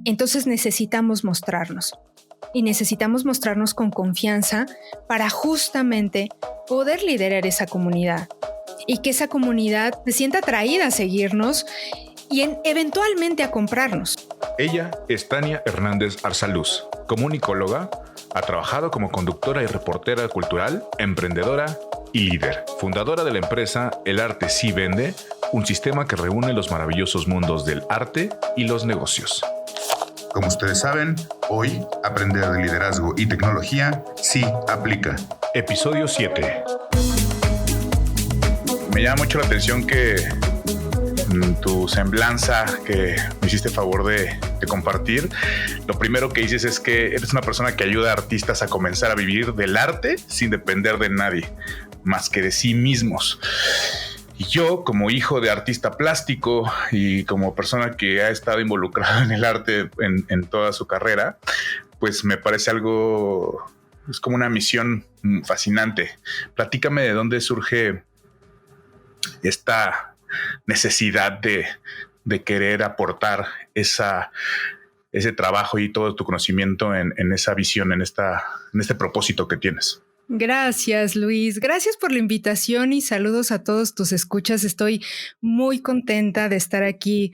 Entonces necesitamos mostrarnos y necesitamos mostrarnos con confianza para justamente poder liderar esa comunidad y que esa comunidad se sienta atraída a seguirnos y eventualmente a comprarnos. Ella es Tania Hernández Arzaluz. Comunicóloga, ha trabajado como conductora y reportera cultural, emprendedora y líder. Fundadora de la empresa El Arte Sí Vende, un sistema que reúne los maravillosos mundos del arte y los negocios. Como ustedes saben, hoy aprender de liderazgo y tecnología sí aplica. Episodio 7. Me llama mucho la atención que tu semblanza que me hiciste favor de compartir, lo primero que dices es que eres una persona que ayuda a artistas a comenzar a vivir del arte sin depender de nadie, más que de sí mismos. Y yo, como hijo de artista plástico y como persona que ha estado involucrada en el arte en toda su carrera, pues me parece algo, es como una misión fascinante. Platícame de dónde surge esta necesidad de querer aportar ese trabajo y todo tu conocimiento en esa visión, en este propósito que tienes. Gracias, Luis. Gracias por la invitación y saludos a todos tus escuchas. Estoy muy contenta de estar aquí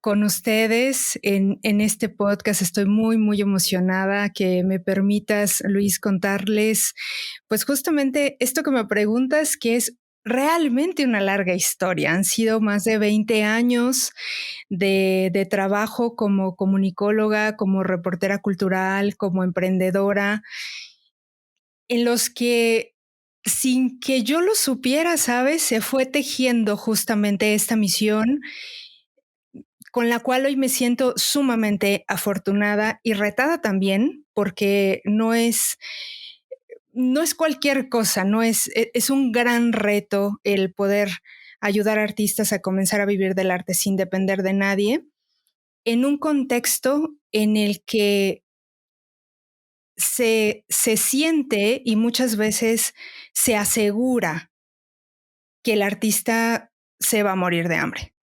con ustedes en este podcast. Estoy muy, muy emocionada que me permitas, Luis, contarles, pues justamente esto que me preguntas, que es realmente una larga historia. Han sido más de 20 años de trabajo como comunicóloga, como reportera cultural, como emprendedora, en los que sin que yo lo supiera, ¿sabes? Se fue tejiendo justamente esta misión con la cual hoy me siento sumamente afortunada y retada también, porque no es cualquier cosa, es un gran reto el poder ayudar a artistas a comenzar a vivir del arte sin depender de nadie, en un contexto en el que se siente y muchas veces se asegura que el artista se va a morir de hambre.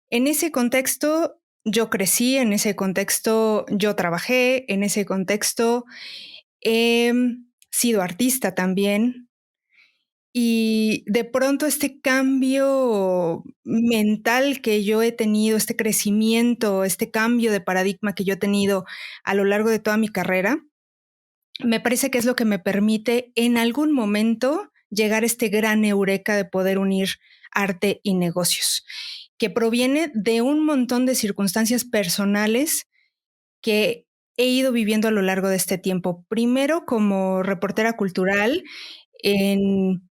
En ese contexto yo crecí, en ese contexto yo trabajé, en ese contexto he sido artista también. Y de pronto este cambio mental que yo he tenido, este crecimiento, este cambio de paradigma que yo he tenido a lo largo de toda mi carrera, me parece que es lo que me permite en algún momento llegar a este gran eureka de poder unir arte y negocios, que proviene de un montón de circunstancias personales que he ido viviendo a lo largo de este tiempo. Primero, como reportera cultural, en,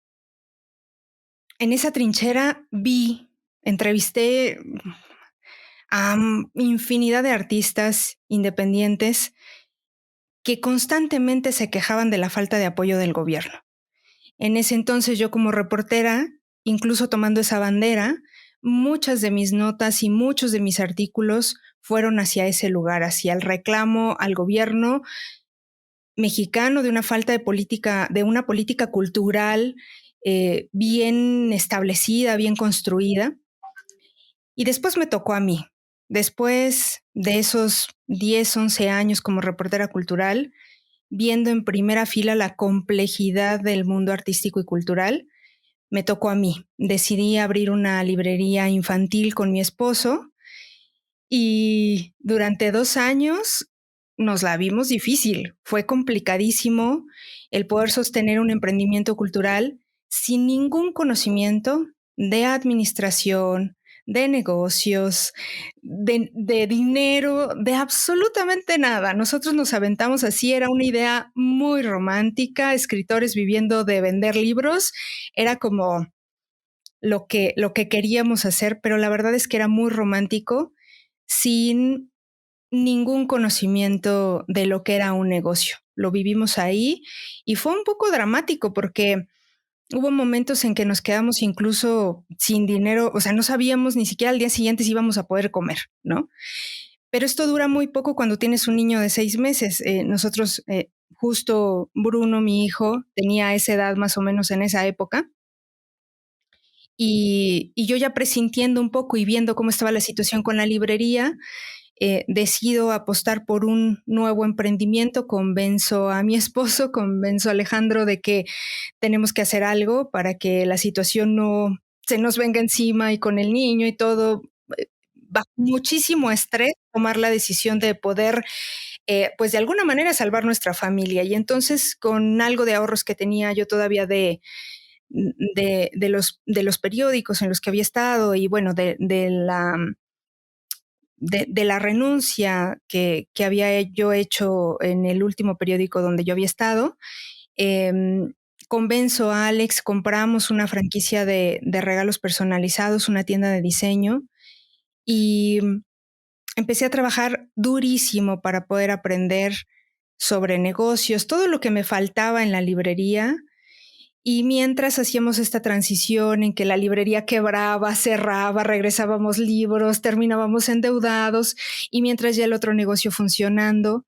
en esa trinchera entrevisté a infinidad de artistas independientes que constantemente se quejaban de la falta de apoyo del gobierno. En ese entonces yo como reportera, incluso tomando esa bandera, muchas de mis notas y muchos de mis artículos fueron hacia ese lugar, hacia el reclamo al gobierno mexicano de una falta de política, de una política cultural bien establecida, bien construida. Y después me tocó a mí. Después de esos 10, 11 años como reportera cultural, viendo en primera fila la complejidad del mundo artístico y cultural, me tocó a mí. Decidí abrir una librería infantil con mi esposo y durante 2 años nos la vimos difícil. Fue complicadísimo el poder sostener un emprendimiento cultural sin ningún conocimiento de administración, de negocios, de dinero, de absolutamente nada. Nosotros nos aventamos así, era una idea muy romántica, escritores viviendo de vender libros, era como lo que queríamos hacer, pero la verdad es que era muy romántico, sin ningún conocimiento de lo que era un negocio. Lo vivimos ahí y fue un poco dramático porque hubo momentos en que nos quedamos incluso sin dinero, o sea, no sabíamos ni siquiera al día siguiente si íbamos a poder comer, ¿no? Pero esto dura muy poco cuando tienes un niño de 6 meses. Nosotros, justo Bruno, mi hijo, tenía esa edad más o menos en esa época. Y yo ya presintiendo un poco y viendo cómo estaba la situación con la librería, decido apostar por un nuevo emprendimiento, convenzo a mi esposo, convenzo a Alejandro de que tenemos que hacer algo para que la situación no se nos venga encima y con el niño y todo, bajo muchísimo estrés, tomar la decisión de poder, pues de alguna manera salvar nuestra familia. Y entonces con algo de ahorros que tenía yo todavía de los periódicos en los que había estado y bueno, de la renuncia que había yo hecho en el último periódico donde yo había estado, eh, convenzo a Alex, compramos una franquicia de regalos personalizados, una tienda de diseño y empecé a trabajar durísimo para poder aprender sobre negocios, todo lo que me faltaba en la librería. Y mientras hacíamos esta transición en que la librería quebraba, cerraba, regresábamos libros, terminábamos endeudados y mientras ya el otro negocio funcionando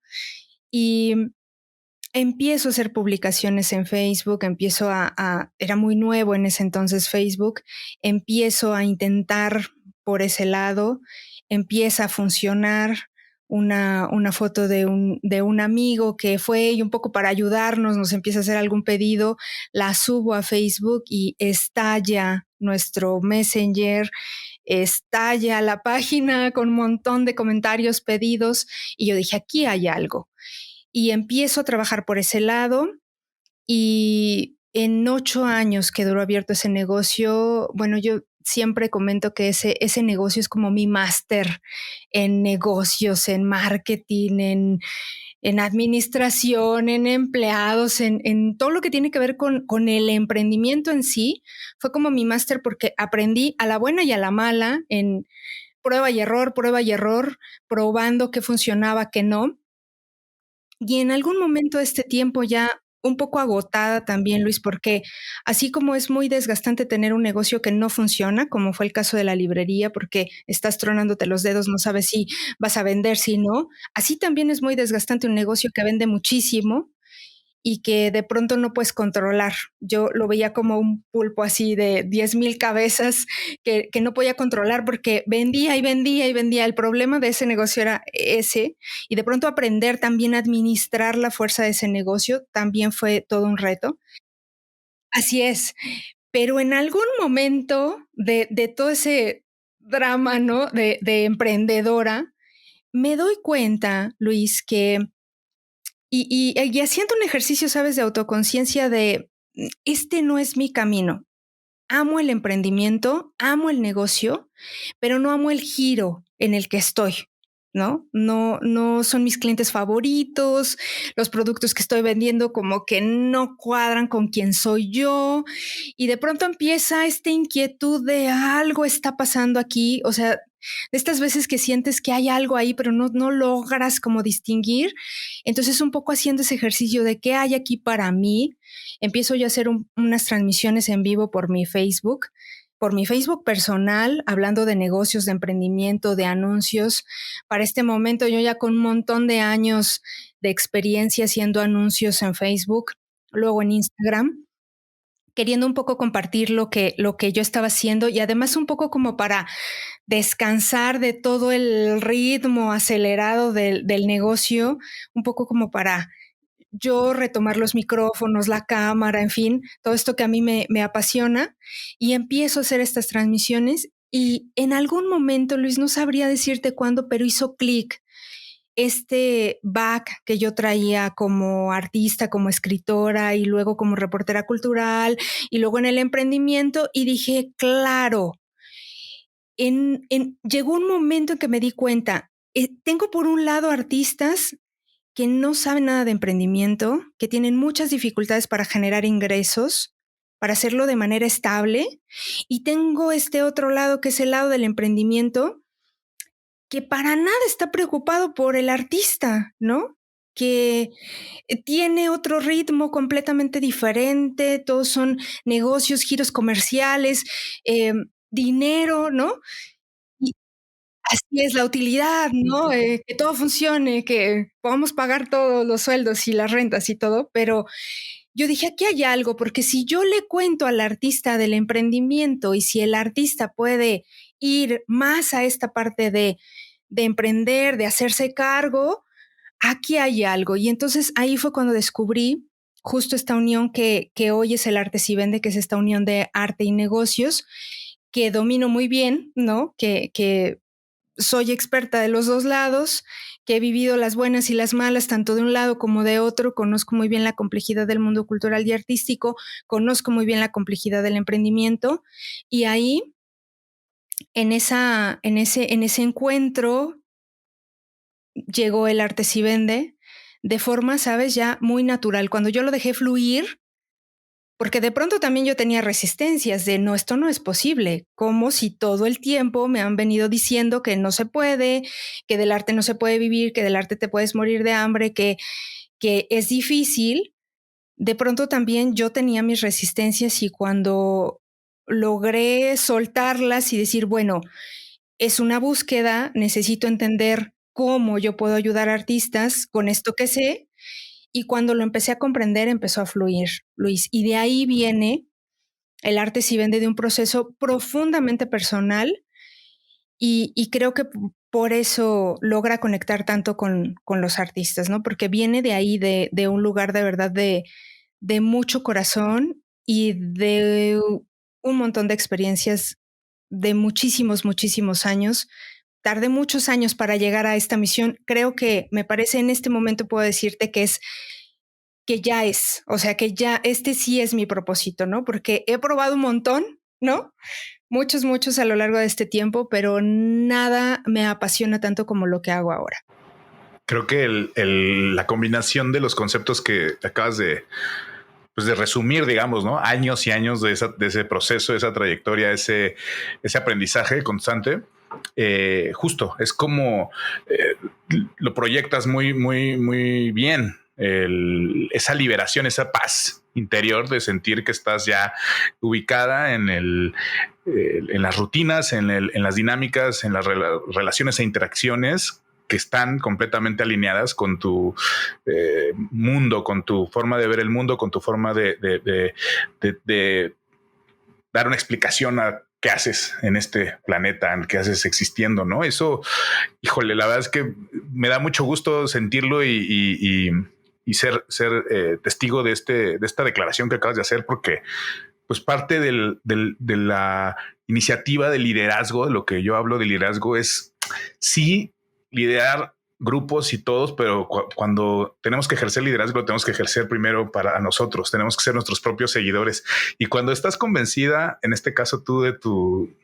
y empiezo a hacer publicaciones en Facebook, era muy nuevo en ese entonces Facebook, empiezo a intentar por ese lado, empieza a funcionar una foto de un amigo que fue y un poco para ayudarnos, nos empieza a hacer algún pedido, la subo a Facebook y estalla nuestro Messenger, estalla la página con un montón de comentarios, pedidos, y yo dije, aquí hay algo y empiezo a trabajar por ese lado y en 8 años que duró abierto ese negocio, bueno, yo siempre comento que ese negocio es como mi máster en negocios, en marketing, en administración, en empleados, en todo lo que tiene que ver con el emprendimiento en sí. Fue como mi máster porque aprendí a la buena y a la mala en prueba y error, probando qué funcionaba, qué no. Y en algún momento de este tiempo ya un poco agotada también, Luis, porque así como es muy desgastante tener un negocio que no funciona, como fue el caso de la librería, porque estás tronándote los dedos, no sabes si vas a vender, si no, así también es muy desgastante un negocio que vende muchísimo y que de pronto no puedes controlar. Yo lo veía como un pulpo así de 10,000 cabezas que no podía controlar porque vendía y vendía y vendía. El problema de ese negocio era ese y de pronto aprender también a administrar la fuerza de ese negocio también fue todo un reto. Así es, pero en algún momento de todo ese drama, ¿no? De emprendedora, me doy cuenta, Luis, que y haciendo un ejercicio, ¿sabes?, de autoconciencia de, este no es mi camino. Amo el emprendimiento, amo el negocio, pero no amo el giro en el que estoy, ¿no? No son mis clientes favoritos, los productos que estoy vendiendo como que no cuadran con quién soy yo, y de pronto empieza esta inquietud de algo está pasando aquí, o sea, de estas veces que sientes que hay algo ahí, pero no logras como distinguir. Entonces, un poco haciendo ese ejercicio de qué hay aquí para mí, empiezo yo a hacer unas transmisiones en vivo por mi Facebook personal, hablando de negocios, de emprendimiento, de anuncios. Para este momento, yo ya con un montón de años de experiencia haciendo anuncios en Facebook, luego en Instagram, queriendo un poco compartir lo que yo estaba haciendo y además un poco como para descansar de todo el ritmo acelerado del negocio, un poco como para yo retomar los micrófonos, la cámara, en fin, todo esto que a mí me apasiona y empiezo a hacer estas transmisiones y en algún momento, Luis, no sabría decirte cuándo, pero hizo clic este back que yo traía como artista, como escritora y luego como reportera cultural y luego en el emprendimiento y dije, claro, llegó un momento en que me di cuenta, tengo por un lado artistas que no saben nada de emprendimiento, que tienen muchas dificultades para generar ingresos, para hacerlo de manera estable. Y tengo este otro lado, que es el lado del emprendimiento, que para nada está preocupado por el artista, ¿no? Que tiene otro ritmo completamente diferente, todos son negocios, giros comerciales, dinero, ¿no? Así es, la utilidad, ¿no? Que todo funcione, que podamos pagar todos los sueldos y las rentas y todo, pero yo dije, aquí hay algo, porque si yo le cuento al artista del emprendimiento y si el artista puede ir más a esta parte de emprender, de hacerse cargo, aquí hay algo. Y entonces ahí fue cuando descubrí justo esta unión que hoy es el Arte Si Vende, que es esta unión de arte y negocios, que domino muy bien, ¿no? Que soy experta de los dos lados, que he vivido las buenas y las malas, tanto de un lado como de otro, conozco muy bien la complejidad del mundo cultural y artístico, conozco muy bien la complejidad del emprendimiento, y ahí, en ese encuentro, llegó el Arte Si Vende de forma, ¿sabes? Ya muy natural. Cuando yo lo dejé fluir, porque de pronto también yo tenía resistencias de no, esto no es posible, como si todo el tiempo me han venido diciendo que no se puede, que del arte no se puede vivir, que del arte te puedes morir de hambre, que es difícil. De pronto también yo tenía mis resistencias y cuando logré soltarlas y decir, bueno, es una búsqueda, necesito entender cómo yo puedo ayudar a artistas con esto que sé, y cuando lo empecé a comprender, empezó a fluir, Luis. Y de ahí viene el Arte Si Vende, de un proceso profundamente personal, y creo que por eso logra conectar tanto con los artistas, ¿no? Porque viene de ahí, de un lugar de verdad de mucho corazón y de un montón de experiencias de muchísimos, muchísimos años. Tardé muchos años para llegar a esta misión. Creo que me parece en este momento puedo decirte que ya es, o sea, que ya este sí es mi propósito, ¿no? Porque he probado un montón, ¿no? Muchos, muchos a lo largo de este tiempo, pero nada me apasiona tanto como lo que hago ahora. Creo que la combinación de los conceptos que acabas pues de resumir, digamos, ¿no? Años y años de ese proceso, esa trayectoria, ese aprendizaje constante. Justo, es como lo proyectas muy, muy, muy bien. Esa liberación, esa paz interior de sentir que estás ya ubicada en las rutinas, en las dinámicas, en las relaciones e interacciones que están completamente alineadas con tu mundo, con tu forma de ver el mundo, con tu forma de dar una explicación a qué haces en este planeta, en qué haces existiendo, ¿no? Eso, híjole, la verdad es que me da mucho gusto sentirlo y ser testigo de esta declaración que acabas de hacer, porque pues parte de la iniciativa de liderazgo, de lo que yo hablo de liderazgo, es sí liderar grupos y todos, pero cuando tenemos que ejercer liderazgo, lo tenemos que ejercer primero para nosotros, tenemos que ser nuestros propios seguidores. Y cuando estás convencida, en este caso tú, de tu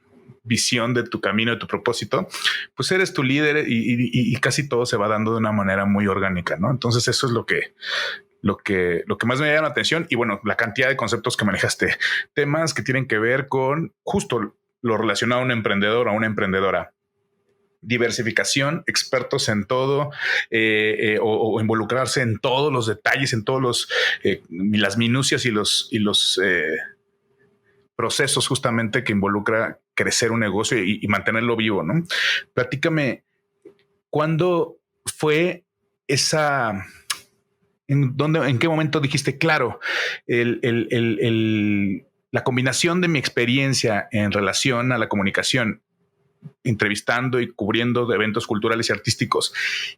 visión, de tu camino, de tu propósito, pues eres tu líder y casi todo se va dando de una manera muy orgánica, ¿no? Entonces eso es lo que más me llama la atención. Y bueno, la cantidad de conceptos que manejaste, temas que tienen que ver con justo lo relacionado a un emprendedor o a una emprendedora, diversificación, expertos en todo, o involucrarse en todos los detalles, en todos las minucias y los procesos justamente que involucra crecer un negocio y mantenerlo vivo, ¿no? Platícame, ¿cuándo fue esa... ¿En qué momento dijiste, claro, la combinación de mi experiencia en relación a la comunicación, entrevistando y cubriendo de eventos culturales y artísticos,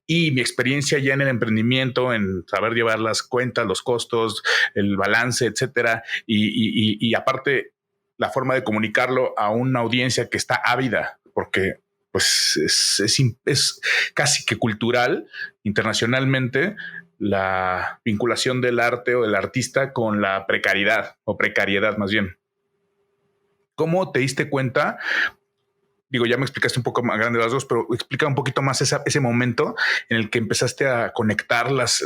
y mi experiencia ya en el emprendimiento, en saber llevar las cuentas, los costos, el balance, etcétera, y aparte la forma de comunicarlo a una audiencia que está ávida, porque pues es casi que cultural internacionalmente la vinculación del arte o del artista con la precariedad o precariedad más bien. ¿Cómo te diste cuenta? Digo, ya me explicaste un poco más grandes rasgos, pero explica un poquito más ese momento en el que empezaste a conectar las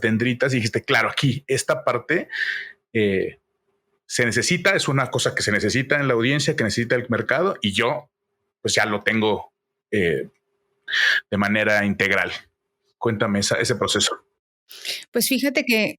dendritas y dijiste, claro, aquí esta parte se necesita, es una cosa que se necesita en la audiencia, que necesita el mercado, y yo pues ya lo tengo de manera integral. Cuéntame ese proceso. Pues fíjate que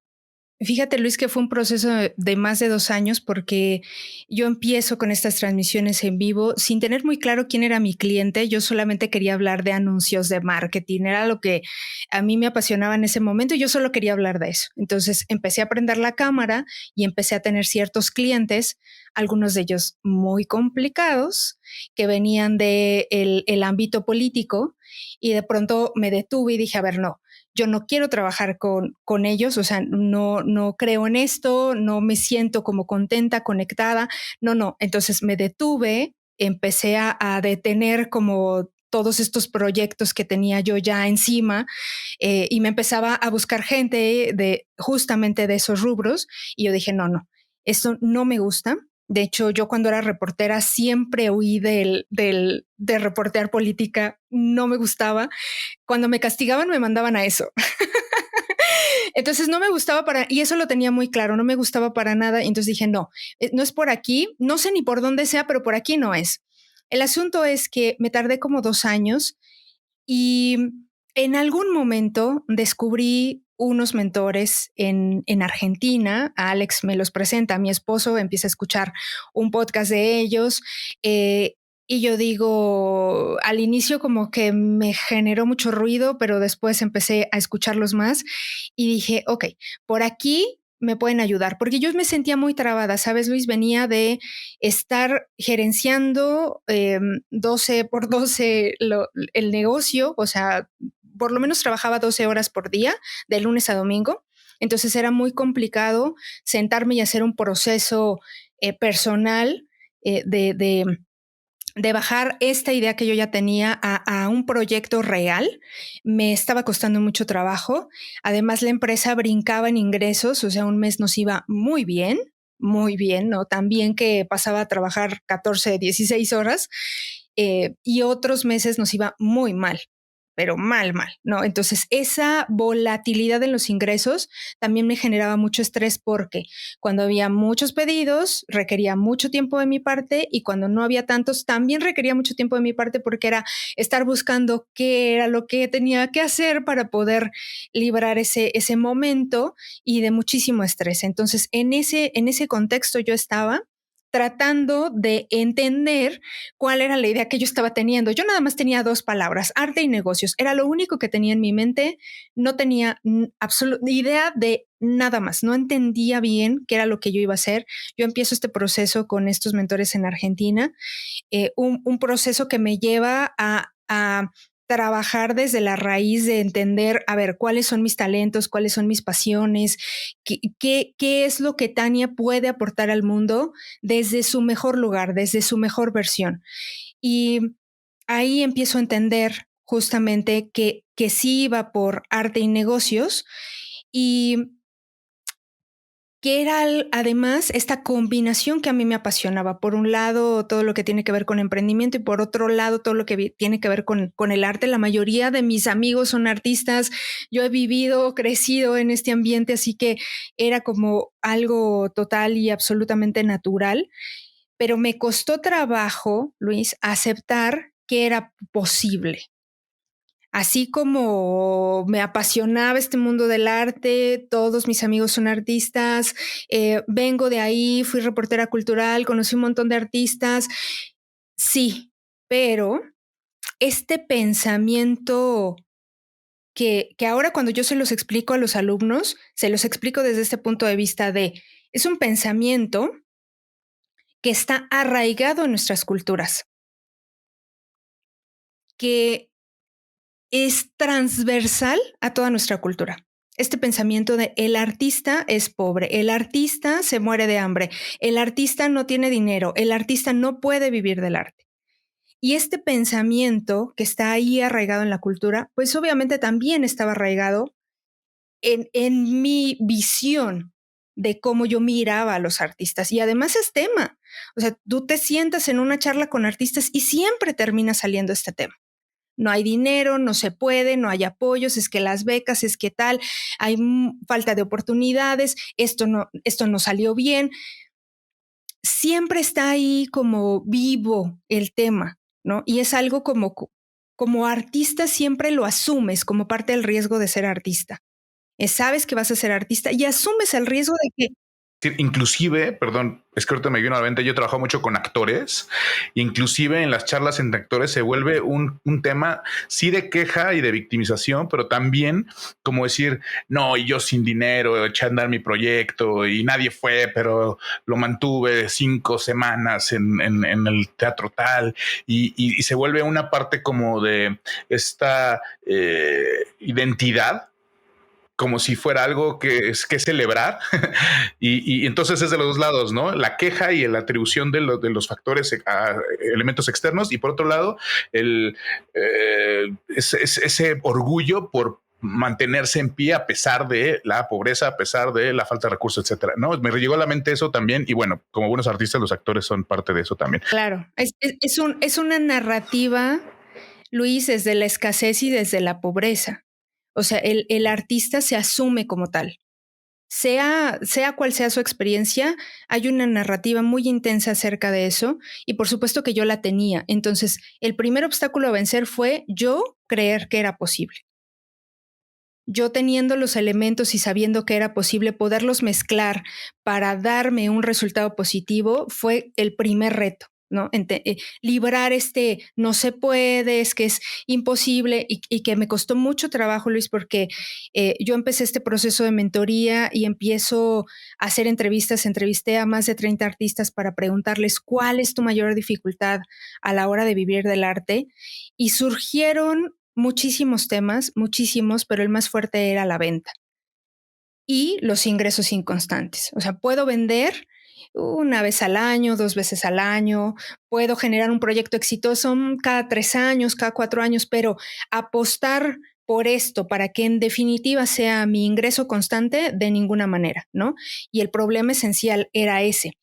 Fíjate, Luis, que fue un proceso de más de 2 años, porque yo empiezo con estas transmisiones en vivo sin tener muy claro quién era mi cliente. Yo solamente quería hablar de anuncios, de marketing, era lo que a mí me apasionaba en ese momento y yo solo quería hablar de eso. Entonces empecé a prender la cámara y empecé a tener ciertos clientes, algunos de ellos muy complicados, que venían de el ámbito político, y de pronto me detuve y dije, a ver, no, yo no quiero trabajar con ellos, o sea, no creo en esto, no me siento como contenta, conectada, no. Entonces me detuve, empecé a detener como todos estos proyectos que tenía yo ya encima, y me empezaba a buscar gente de justamente de esos rubros, y yo dije, no, esto no me gusta. De hecho, yo cuando era reportera siempre huí de reportear política, no me gustaba. Cuando me castigaban me mandaban a eso. Entonces no me gustaba y eso lo tenía muy claro, no me gustaba para nada. Y entonces dije, no, no es por aquí, no sé ni por dónde sea, pero por aquí no es. El asunto es que me tardé como 2 años y en algún momento descubrí unos mentores en Argentina. A Alex me los presenta, mi esposo empieza a escuchar un podcast de ellos. eh, y yo digo, al inicio como que me generó mucho ruido, pero después empecé a escucharlos más y dije, ok, por aquí me pueden ayudar, porque yo me sentía muy trabada, ¿sabes, Luis? Venía de estar gerenciando 12 por 12 el negocio, o sea, por lo menos trabajaba 12 horas por día, de lunes a domingo. Entonces era muy complicado sentarme y hacer un proceso personal, de bajar esta idea que yo ya tenía a un proyecto real. Me estaba costando mucho trabajo. Además, la empresa brincaba en ingresos, o sea, un mes nos iba muy bien, ¿no? También que pasaba a trabajar 14, 16 horas, y otros meses nos iba muy mal, pero mal, ¿no? Entonces, esa volatilidad en los ingresos también me generaba mucho estrés, porque cuando había muchos pedidos requería mucho tiempo de mi parte, y cuando no había tantos también requería mucho tiempo de mi parte, porque era estar buscando qué era lo que tenía que hacer para poder librar ese momento y de muchísimo estrés. Entonces, en ese contexto yo estaba tratando de entender cuál era la idea que yo estaba teniendo. Yo nada más tenía 2 palabras: arte y negocios. Era lo único que tenía en mi mente. No tenía idea de nada más. No entendía bien qué era lo que yo iba a hacer. Yo empiezo este proceso con estos mentores en Argentina, un proceso que me lleva a trabajar desde la raíz, de entender, a ver, cuáles son mis talentos, cuáles son mis pasiones, qué es lo que Tania puede aportar al mundo desde su mejor lugar, desde su mejor versión. Y ahí empiezo a entender justamente que sí iba por arte y negocios, y que era además esta combinación que a mí me apasionaba. Por un lado, todo lo que tiene que ver con emprendimiento, y por otro lado, todo lo que tiene que ver con el arte. La mayoría de mis amigos son artistas. Yo he vivido, crecido en este ambiente, así que era como algo total y absolutamente natural. Pero me costó trabajo, Luis, aceptar que era posible. Así como me apasionaba este mundo del arte, todos mis amigos son artistas, vengo de ahí, fui reportera cultural, conocí un montón de artistas, sí, pero este pensamiento que ahora, cuando yo se los explico a los alumnos, se los explico desde este punto de vista es un pensamiento que está arraigado en nuestras culturas, que es transversal a toda nuestra cultura. Este pensamiento de el artista es pobre, el artista se muere de hambre, el artista no tiene dinero, el artista no puede vivir del arte. Y este pensamiento que está ahí arraigado en la cultura, pues obviamente también estaba arraigado en mi visión de cómo yo miraba a los artistas. Y además es tema. O sea, tú te sientas en una charla con artistas y siempre termina saliendo este tema. No hay dinero, no se puede, no hay apoyos, es que las becas, es que tal, hay falta de oportunidades, esto no salió bien. Siempre está ahí como vivo el tema, ¿no? Y es algo como artista siempre lo asumes como parte del riesgo de ser artista. Sabes que vas a ser artista y asumes el riesgo de que... Inclusive, perdón, es que ahorita me vino a la mente, yo trabajo mucho con actores, inclusive en las charlas entre actores se vuelve un tema, sí, de queja y de victimización, pero también como decir, no, y yo sin dinero, eché a andar mi proyecto y nadie fue, pero lo mantuve 5 semanas en el teatro tal, y se vuelve una parte como de esta identidad, como si fuera algo que es que celebrar. y entonces es de los dos lados, ¿no? La queja y la atribución de los factores a elementos externos, y por otro lado, ese orgullo por mantenerse en pie a pesar de la pobreza, a pesar de la falta de recursos, etcétera. No, me llegó a la mente eso también. Y bueno, como buenos artistas, los actores son parte de eso también. Claro, es una narrativa, Luis, desde la escasez y desde la pobreza. O sea, el artista se asume como tal. Sea cual sea su experiencia, hay una narrativa muy intensa acerca de eso y por supuesto que yo la tenía. Entonces, el primer obstáculo a vencer fue yo creer que era posible. Yo teniendo los elementos y sabiendo que era posible poderlos mezclar para darme un resultado positivo fue el primer reto. ¿No? Librar no se puede, es que es imposible y que me costó mucho trabajo, Luis, porque yo empecé este proceso de mentoría y empiezo a hacer entrevistas. Entrevisté a más de 30 artistas para preguntarles cuál es tu mayor dificultad a la hora de vivir del arte, y surgieron muchísimos temas, muchísimos, pero el más fuerte era la venta y los ingresos inconstantes. O sea, puedo vender una vez al año, 2 veces al año, puedo generar un proyecto exitoso cada 3 años, cada 4 años, pero apostar por esto para que en definitiva sea mi ingreso constante, de ninguna manera, ¿no? Y el problema esencial era ese.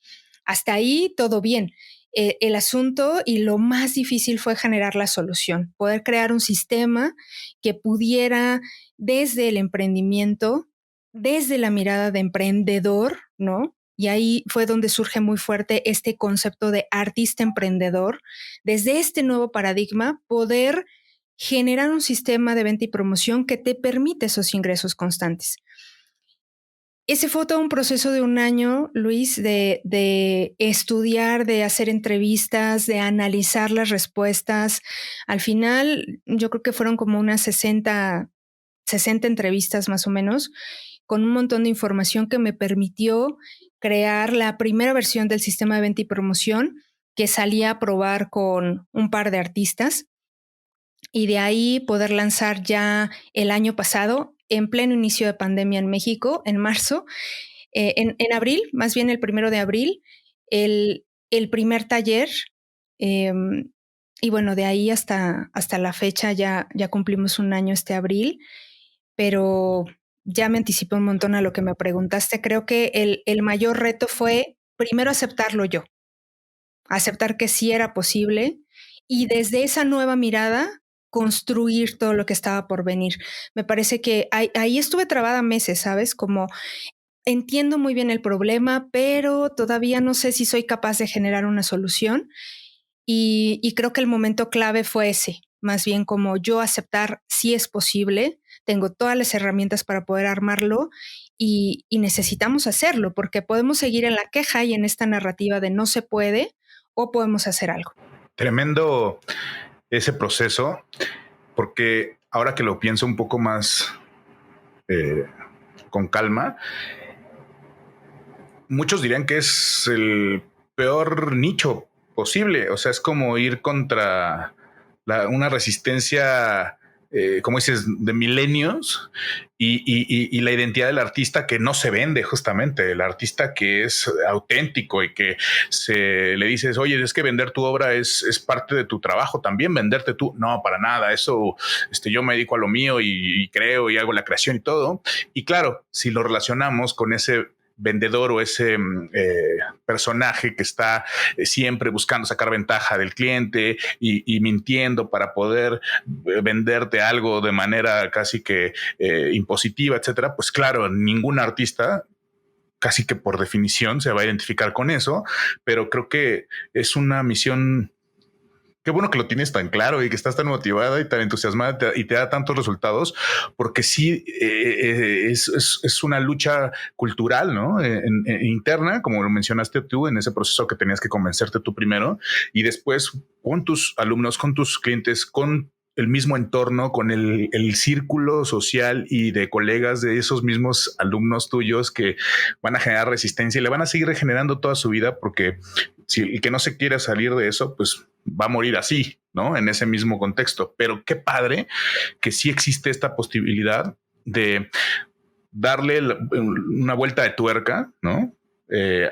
Hasta ahí todo bien. El asunto y lo más difícil fue generar la solución, poder crear un sistema que pudiera desde el emprendimiento, desde la mirada de emprendedor, ¿no? Y ahí fue donde surge muy fuerte este concepto de artista emprendedor. Desde este nuevo paradigma, poder generar un sistema de venta y promoción que te permite esos ingresos constantes. Ese fue todo un proceso de 1 año, Luis, de estudiar, de hacer entrevistas, de analizar las respuestas. Al final, yo creo que fueron como unas 60 entrevistas más o menos, con un montón de información que me permitió crear la primera versión del sistema de venta y promoción, que salía a probar con un par de artistas, y de ahí poder lanzar ya el año pasado, en pleno inicio de pandemia en México, en marzo, en abril, más bien el 1 de abril, el primer taller. Eh, y bueno, de ahí hasta la fecha ya cumplimos 1 año este abril, pero ya me anticipé un montón a lo que me preguntaste. Creo que el mayor reto fue primero aceptarlo yo, aceptar que sí era posible y desde esa nueva mirada construir todo lo que estaba por venir. Me parece que ahí estuve trabada meses, ¿sabes? Como entiendo muy bien el problema, pero todavía no sé si soy capaz de generar una solución. Y creo que el momento clave fue ese, más bien como yo aceptar si es posible, tengo todas las herramientas para poder armarlo y necesitamos hacerlo, porque podemos seguir en la queja y en esta narrativa de no se puede, o podemos hacer algo. Tremendo ese proceso, porque ahora que lo pienso un poco más con calma, muchos dirían que es el peor nicho posible. O sea, es como ir contra una resistencia, como dices, de milenios, y la identidad del artista que no se vende, justamente el artista que es auténtico y que se le dices, oye, es que vender tu obra es parte de tu trabajo, también venderte tú. No, para nada. Eso, yo me dedico a lo mío y creo y hago la creación y todo. Y claro, si lo relacionamos con ese vendedor o ese personaje que está siempre buscando sacar ventaja del cliente y mintiendo para poder venderte algo de manera casi que impositiva, etcétera, pues claro, ningún artista casi que por definición se va a identificar con eso, pero creo que es una misión Qué bueno que lo tienes tan claro y que estás tan motivada y tan entusiasmada y te da tantos resultados, porque sí es una lucha cultural, ¿no? Interna, como lo mencionaste tú, en ese proceso que tenías que convencerte tú primero y después con tus alumnos, con tus clientes, con el mismo entorno, con el círculo social y de colegas de esos mismos alumnos tuyos que van a generar resistencia y le van a seguir regenerando toda su vida, porque si el que no se quiere salir de eso, pues va a morir así, ¿no? En ese mismo contexto. Pero qué padre que sí existe esta posibilidad de darle una vuelta de tuerca, ¿no?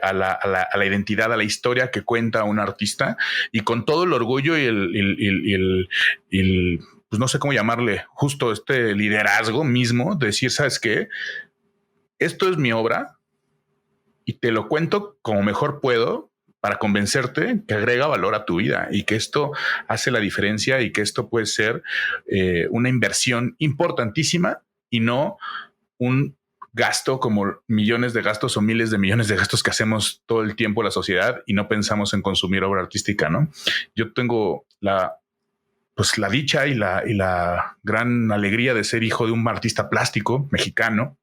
A la identidad, a la historia que cuenta un artista y con todo el orgullo y pues no sé cómo llamarle, justo este liderazgo mismo, de decir, ¿sabes qué? Esto es mi obra y te lo cuento como mejor puedo para convencerte que agrega valor a tu vida y que esto hace la diferencia y que esto puede ser una inversión importantísima y no un gasto como millones de gastos o miles de millones de gastos que hacemos todo el tiempo la sociedad y no pensamos en consumir obra artística, ¿no? Yo tengo la dicha y la gran alegría de ser hijo de un artista plástico mexicano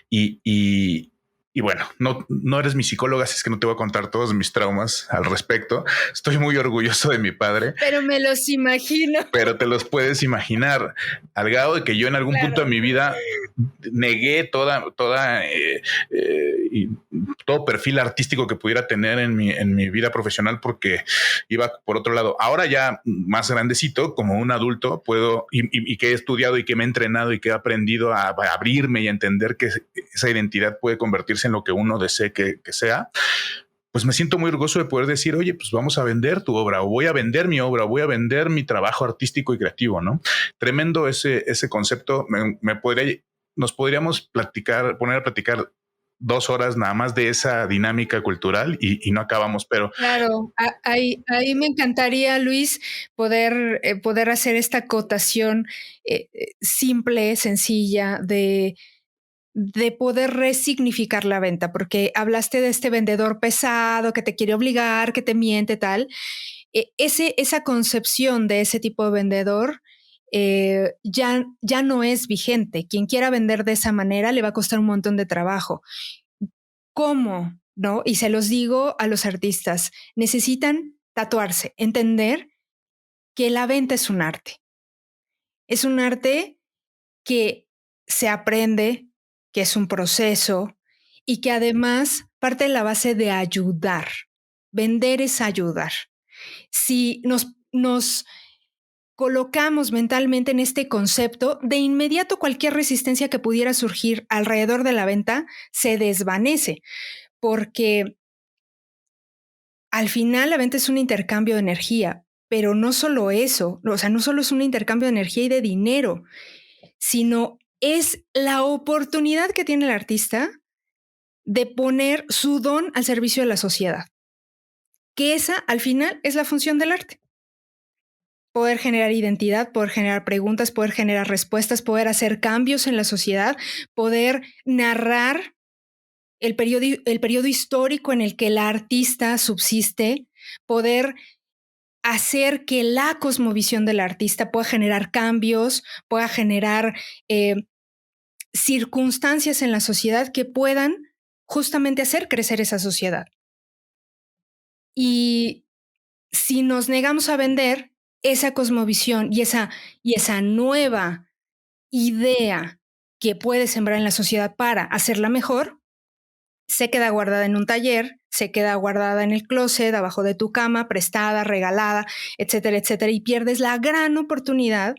y y bueno, no eres mi psicóloga, así es que no te voy a contar todos mis traumas al respecto. Estoy muy orgulloso de mi padre. Pero me los imagino. Pero te los puedes imaginar, al grado de que yo en algún punto de mi vida negué y todo perfil artístico que pudiera tener en mi vida profesional porque iba por otro lado. Ahora ya más grandecito, como un adulto, puedo y que he estudiado y que me he entrenado y que he aprendido a abrirme y a entender que esa identidad puede convertirse en lo que uno desee que sea, pues me siento muy orgulloso de poder decir, oye, pues vamos a vender tu obra o voy a vender mi obra o voy a vender mi trabajo artístico y creativo, ¿no? Tremendo ese concepto. Nos podríamos poner a platicar 2 horas nada más de esa dinámica cultural y no acabamos, pero... Claro, ahí me encantaría, Luis, poder hacer esta acotación simple, sencilla, de poder resignificar la venta, porque hablaste de este vendedor pesado que te quiere obligar, que te miente, tal. Esa concepción de ese tipo de vendedor ya no es vigente. Quien quiera vender de esa manera le va a costar un montón de trabajo. ¿Cómo? ¿No? Y se los digo a los artistas, necesitan tatuarse, entender que la venta es un arte. Es un arte que se aprende, que es un proceso y que además parte de la base de ayudar. Vender es ayudar. Si nos colocamos mentalmente en este concepto, de inmediato cualquier resistencia que pudiera surgir alrededor de la venta se desvanece, porque al final la venta es un intercambio de energía, pero no solo eso, o sea, no solo es un intercambio de energía y de dinero, sino es la oportunidad que tiene el artista de poner su don al servicio de la sociedad, que esa al final es la función del arte. Poder generar identidad, poder generar preguntas, poder generar respuestas, poder hacer cambios en la sociedad, poder narrar el periodo histórico en el que el artista subsiste, poder hacer que la cosmovisión del artista pueda generar cambios, pueda generar circunstancias en la sociedad que puedan justamente hacer crecer esa sociedad. Y si nos negamos a vender esa cosmovisión y esa nueva idea que puede sembrar en la sociedad para hacerla mejor, se queda guardada en un taller, se queda guardada en el closet, abajo de tu cama, prestada, regalada, etcétera, etcétera, y pierdes la gran oportunidad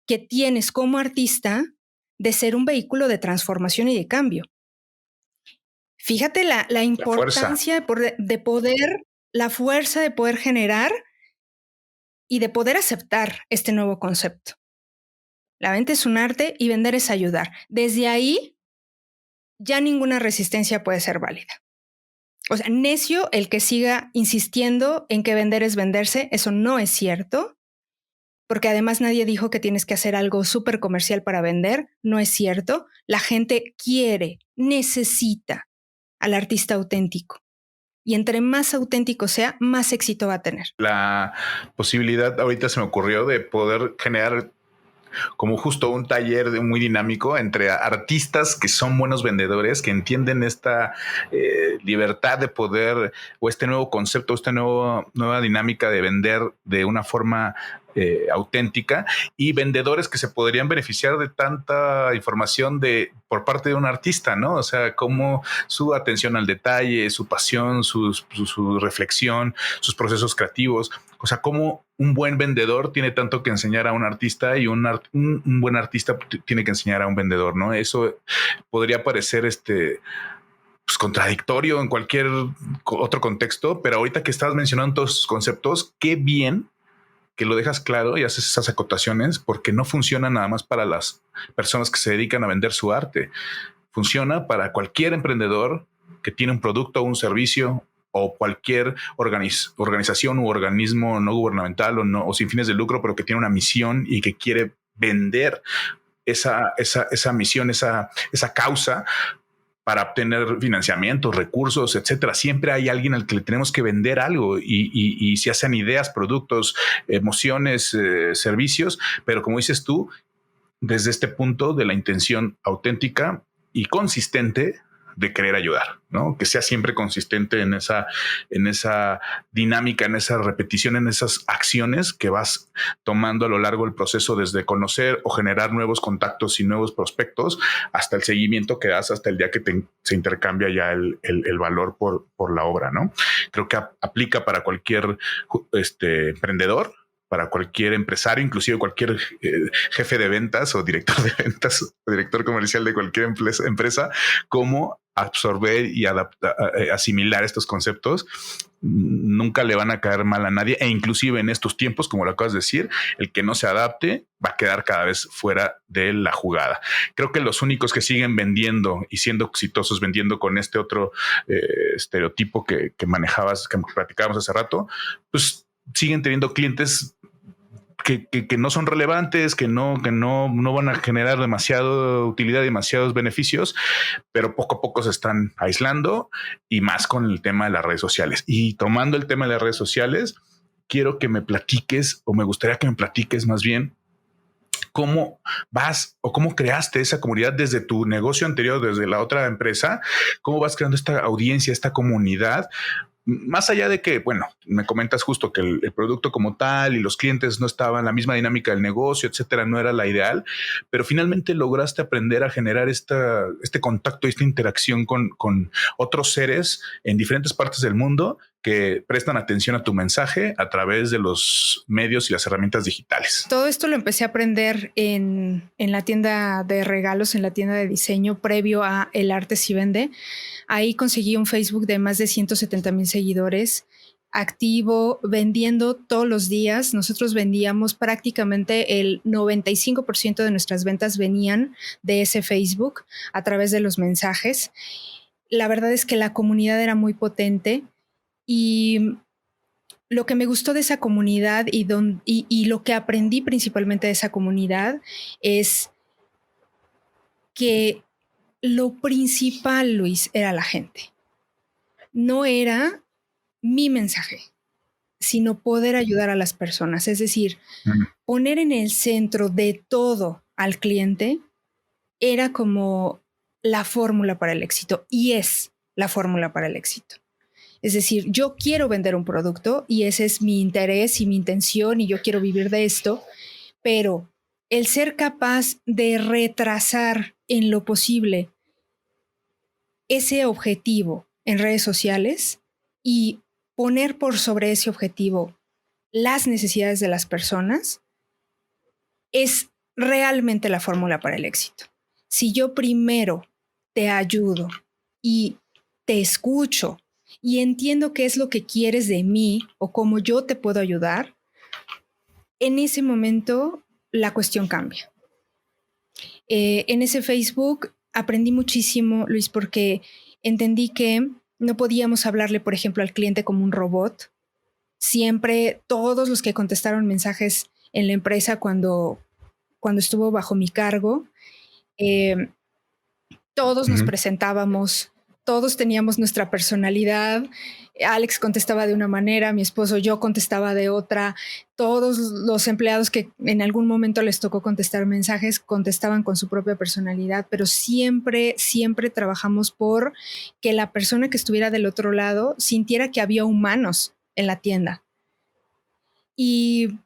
que tienes como artista de ser un vehículo de transformación y de cambio. Fíjate la importancia de poder, la fuerza de poder generar y de poder aceptar este nuevo concepto. La venta es un arte y vender es ayudar. Desde ahí, ya ninguna resistencia puede ser válida. O sea, necio el que siga insistiendo en que vender es venderse, eso no es cierto, porque además nadie dijo que tienes que hacer algo súper comercial para vender, no es cierto. La gente quiere, necesita al artista auténtico. Y entre más auténtico sea, más éxito va a tener. La posibilidad ahorita se me ocurrió de poder generar como justo un taller muy dinámico entre artistas que son buenos vendedores, que entienden esta libertad de poder o este nuevo concepto, esta nueva dinámica de vender de una forma auténtica, y vendedores que se podrían beneficiar de tanta información por parte de un artista, ¿no? O sea, como su atención al detalle, su pasión, su reflexión, sus procesos creativos. O sea, como un buen vendedor tiene tanto que enseñar a un artista y un buen artista tiene que enseñar a un vendedor, ¿no? Eso podría parecer pues, contradictorio en cualquier otro contexto, pero ahorita que estás mencionando todos esos conceptos, qué bien que lo dejas claro y haces esas acotaciones, porque no funciona nada más para las personas que se dedican a vender su arte. Funciona para cualquier emprendedor que tiene un producto o un servicio, o cualquier organización u organismo no gubernamental o sin fines de lucro, pero que tiene una misión y que quiere vender esa misión, esa causa, para obtener financiamientos, recursos, etcétera. Siempre hay alguien al que le tenemos que vender algo, y se hacen ideas, productos, emociones, servicios, pero como dices tú, desde este punto de la intención auténtica y consistente de querer ayudar, ¿no? Que sea siempre consistente en esa dinámica, en esa repetición, en esas acciones que vas tomando a lo largo del proceso, desde conocer o generar nuevos contactos y nuevos prospectos hasta el seguimiento que das hasta el día que se intercambia ya el valor por la obra, ¿no? Creo que aplica para cualquier emprendedor, para cualquier empresario, inclusive cualquier jefe de ventas o director de ventas o director comercial de cualquier empresa, cómo absorber y asimilar estos conceptos. Nunca le van a caer mal a nadie, e inclusive en estos tiempos, como lo acabas de decir, el que no se adapte va a quedar cada vez fuera de la jugada. Creo que los únicos que siguen vendiendo y siendo exitosos vendiendo con este otro estereotipo que manejabas, que platicábamos hace rato, pues siguen teniendo clientes que no son relevantes, que no van a generar demasiada utilidad, demasiados beneficios, pero poco a poco se están aislando, y más con el tema de las redes sociales. Y tomando el tema de las redes sociales, quiero que me platiques, o me gustaría que me platiques más bien, cómo vas o cómo creaste esa comunidad desde tu negocio anterior, desde la otra empresa, cómo vas creando esta audiencia, esta comunidad. Más allá de que, bueno, me comentas justo que el producto como tal y los clientes no estaban, la misma dinámica del negocio, etcétera, no era la ideal, pero finalmente lograste aprender a generar este contacto y esta interacción con otros seres en diferentes partes del mundo que prestan atención a tu mensaje a través de los medios y las herramientas digitales. Todo esto lo empecé a aprender en la tienda de regalos, en la tienda de diseño, previo a El Arte Si Vende. Ahí conseguí un Facebook de más de 170,000 seguidores, activo, vendiendo todos los días. Nosotros vendíamos prácticamente el 95% de nuestras ventas venían de ese Facebook a través de los mensajes. La verdad es que la comunidad era muy potente, y lo que me gustó de esa comunidad y lo que aprendí principalmente de esa comunidad es que lo principal, Luis, era la gente. No era mi mensaje, sino poder ayudar a las personas. Es decir, poner en el centro de todo al cliente era como la fórmula para el éxito, y es la fórmula para el éxito. Es decir, yo quiero vender un producto y ese es mi interés y mi intención y yo quiero vivir de esto, pero el ser capaz de retrasar en lo posible ese objetivo en redes sociales y poner por sobre ese objetivo las necesidades de las personas es realmente la fórmula para el éxito. Si yo primero te ayudo y te escucho y entiendo qué es lo que quieres de mí o cómo yo te puedo ayudar, en ese momento la cuestión cambia. En ese Facebook aprendí muchísimo, Luis, porque entendí que no podíamos hablarle, por ejemplo, al cliente como un robot. Siempre todos los que contestaron mensajes en la empresa cuando estuvo bajo mi cargo, todos nos presentábamos todos teníamos nuestra personalidad. Alex contestaba de una manera, mi esposo, yo contestaba de otra. Todos los empleados que en algún momento les tocó contestar mensajes contestaban con su propia personalidad, pero siempre, siempre trabajamos por que la persona que estuviera del otro lado sintiera que había humanos en la tienda. Y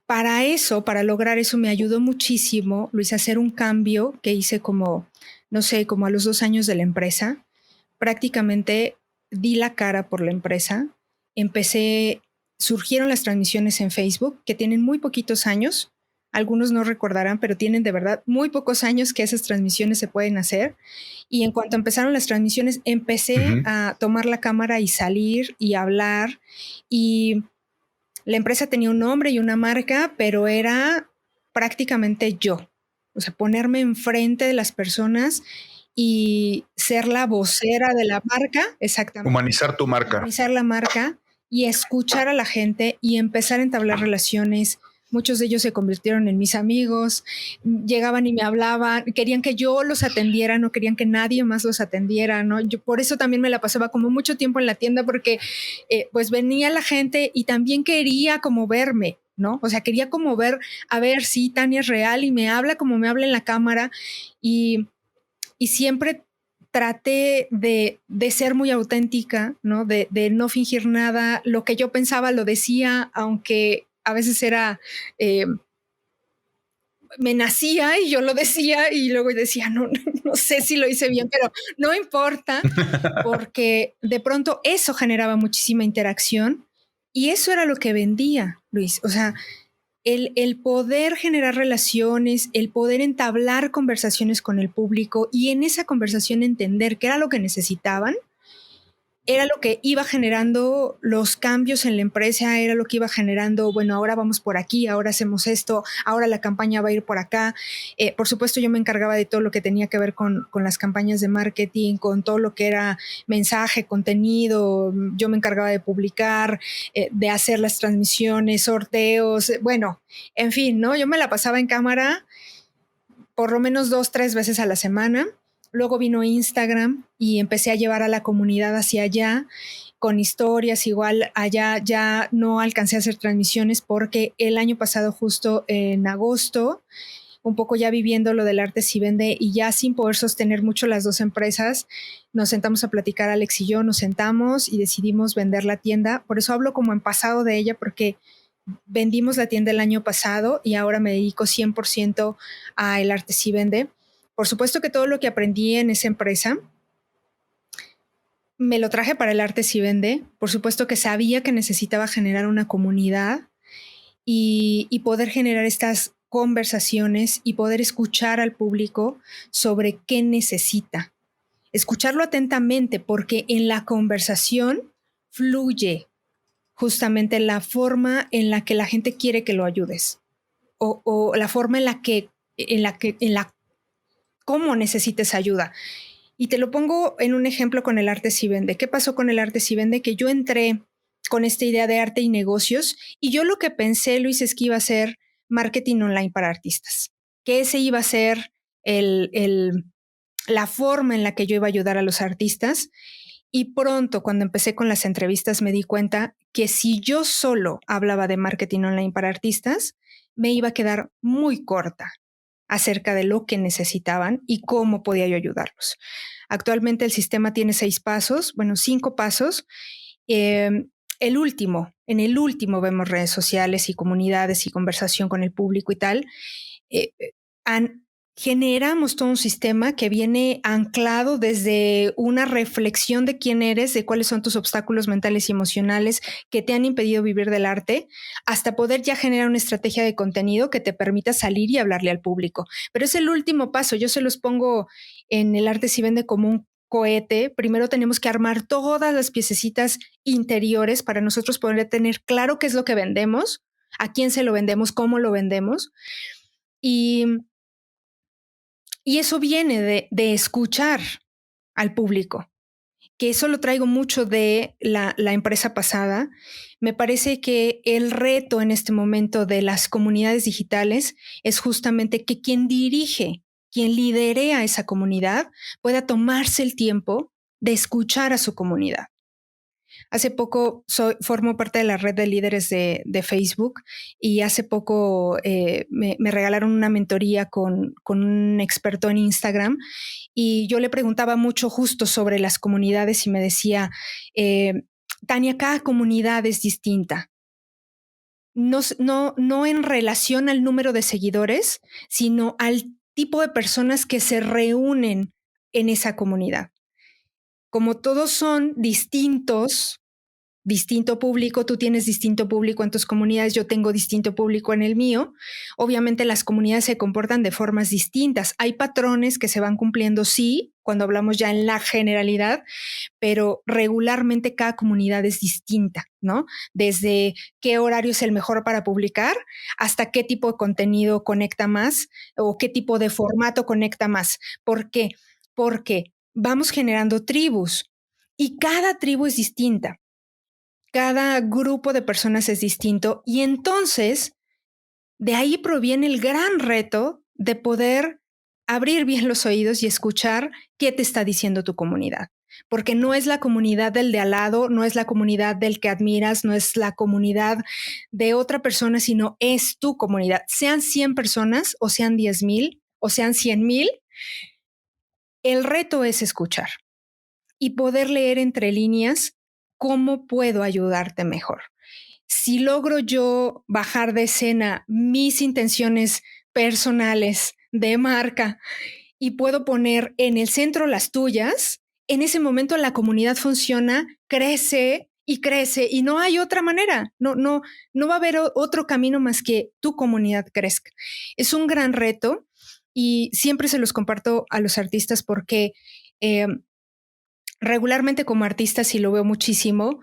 para eso, para lograr eso, me ayudó muchísimo, Luis, a hacer un cambio que hice como, no sé, como a los 2 años de la empresa. Prácticamente di la cara por la empresa. Surgieron las transmisiones en Facebook, que tienen muy poquitos años. Algunos no recordarán, pero tienen de verdad muy pocos años que esas transmisiones se pueden hacer. Y en cuanto empezaron las transmisiones, empecé a tomar la cámara y salir y hablar. Y la empresa tenía un nombre y una marca, pero era prácticamente yo. O sea, ponerme enfrente de las personas y ser la vocera de la marca, exactamente. Humanizar tu marca. Humanizar la marca y escuchar a la gente y empezar a entablar relaciones. Muchos de ellos se convirtieron en mis amigos, llegaban y me hablaban, querían que yo los atendiera, no querían que nadie más los atendiera, ¿no? Yo por eso también me la pasaba como mucho tiempo en la tienda porque pues venía la gente y también quería como verme, ¿no? O sea, quería como ver, a ver si Tania es real y me habla como me habla en la cámara y siempre traté de ser muy auténtica, ¿no? De no fingir nada. Lo que yo pensaba lo decía, aunque a veces era, me nacía y yo lo decía y luego decía, no sé si lo hice bien, pero no importa, porque de pronto eso generaba muchísima interacción y eso era lo que vendía, Luis. O sea, el poder generar relaciones, el poder entablar conversaciones con el público y en esa conversación entender qué era lo que necesitaban, era lo que iba generando los cambios en la empresa, era lo que iba generando, bueno, ahora vamos por aquí, ahora hacemos esto, ahora la campaña va a ir por acá. Por supuesto, yo me encargaba de todo lo que tenía que ver con las campañas de marketing, con todo lo que era mensaje, contenido. Yo me encargaba de publicar, de hacer las transmisiones, sorteos, bueno, en fin, ¿no? Yo me la pasaba en cámara por lo menos 2-3 veces a la semana. Luego vino Instagram y empecé a llevar a la comunidad hacia allá con historias. Igual allá ya no alcancé a hacer transmisiones porque el año pasado, justo en agosto, un poco ya viviendo lo del arte si vende y ya sin poder sostener mucho las dos empresas, nos sentamos a platicar, Alex y yo, nos sentamos y decidimos vender la tienda. Por eso hablo como en pasado de ella, porque vendimos la tienda el año pasado y ahora me dedico 100% a el arte si vende. Por supuesto que todo lo que aprendí en esa empresa me lo traje para el arte si vende. Por supuesto que sabía que necesitaba generar una comunidad y poder generar estas conversaciones y poder escuchar al público sobre qué necesita. Escucharlo atentamente, porque en la conversación fluye justamente la forma en la que la gente quiere que lo ayudes o la forma en la cómo necesites ayuda. Y te lo pongo en un ejemplo con el arte si vende. ¿Qué pasó con el arte si vende? Que yo entré con esta idea de arte y negocios y yo lo que pensé, Luis, es que iba a ser marketing online para artistas, que ese iba a ser la forma en la que yo iba a ayudar a los artistas. Y pronto, cuando empecé con las entrevistas, me di cuenta que si yo solo hablaba de marketing online para artistas, me iba a quedar muy corta acerca de lo que necesitaban y cómo podía yo ayudarlos. Actualmente el sistema tiene 6 pasos, bueno, 5 pasos. En el último vemos redes sociales y comunidades y conversación con el público y tal. Generamos todo un sistema que viene anclado desde una reflexión de quién eres, de cuáles son tus obstáculos mentales y emocionales que te han impedido vivir del arte, hasta poder ya generar una estrategia de contenido que te permita salir y hablarle al público. Pero es el último paso. Yo se los pongo en el arte si vende como un cohete. Primero tenemos que armar todas las piececitas interiores para nosotros poder tener claro qué es lo que vendemos, a quién se lo vendemos, cómo lo vendemos. Y eso viene de escuchar al público, que eso lo traigo mucho de la empresa pasada. Me parece que el reto en este momento de las comunidades digitales es justamente que quien lidere a esa comunidad pueda tomarse el tiempo de escuchar a su comunidad. Hace poco formo parte de la red de líderes de Facebook y hace poco me regalaron una mentoría con un experto en Instagram y yo le preguntaba mucho justo sobre las comunidades y me decía, Tania, cada comunidad es distinta. No en relación al número de seguidores, sino al tipo de personas que se reúnen en esa comunidad. Como todos son distintos, distinto público, tú tienes distinto público en tus comunidades, yo tengo distinto público en el mío. Obviamente las comunidades se comportan de formas distintas. Hay patrones que se van cumpliendo, sí, cuando hablamos ya en la generalidad, pero regularmente cada comunidad es distinta, ¿no? Desde qué horario es el mejor para publicar hasta qué tipo de contenido conecta más o qué tipo de formato conecta más. ¿Por qué? Porque vamos generando tribus y cada tribu es distinta. Cada grupo de personas es distinto y entonces de ahí proviene el gran reto de poder abrir bien los oídos y escuchar qué te está diciendo tu comunidad. Porque no es la comunidad del de al lado, no es la comunidad del que admiras, no es la comunidad de otra persona, sino es tu comunidad. Sean 100 personas o sean 10,000 o sean 100,000, el reto es escuchar y poder leer entre líneas cómo puedo ayudarte mejor. Si logro yo bajar de escena mis intenciones personales de marca y puedo poner en el centro las tuyas, en ese momento la comunidad funciona, crece y no hay otra manera. No va a haber otro camino más que tu comunidad crezca. Es un gran reto y siempre se los comparto a los artistas porque regularmente como artistas, y lo veo muchísimo,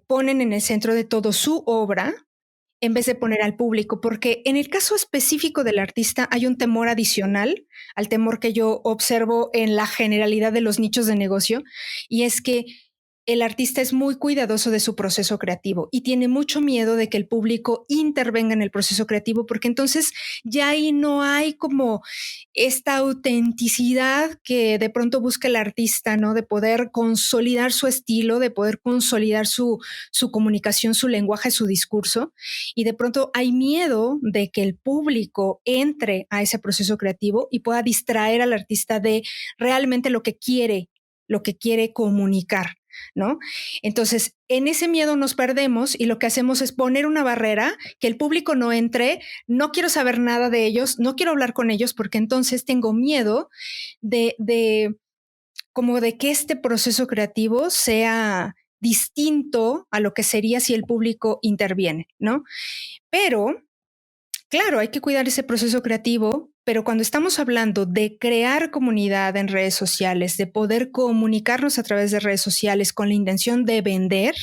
ponen en el centro de todo su obra en vez de poner al público, porque en el caso específico del artista hay un temor adicional al temor que yo observo en la generalidad de los nichos de negocio, y es que el artista es muy cuidadoso de su proceso creativo y tiene mucho miedo de que el público intervenga en el proceso creativo, porque entonces ya ahí no hay como esta autenticidad que de pronto busca el artista, ¿no? De poder consolidar su estilo, de poder consolidar su comunicación, su lenguaje, su discurso. Y de pronto hay miedo de que el público entre a ese proceso creativo y pueda distraer al artista de realmente lo que quiere comunicar, ¿no? Entonces, en ese miedo nos perdemos y lo que hacemos es poner una barrera, que el público no entre, no quiero saber nada de ellos, no quiero hablar con ellos porque entonces tengo miedo como de que este proceso creativo sea distinto a lo que sería si el público interviene, ¿no? Pero claro, hay que cuidar ese proceso creativo, pero cuando estamos hablando de crear comunidad en redes sociales, de poder comunicarnos a través de redes sociales con la intención de vender,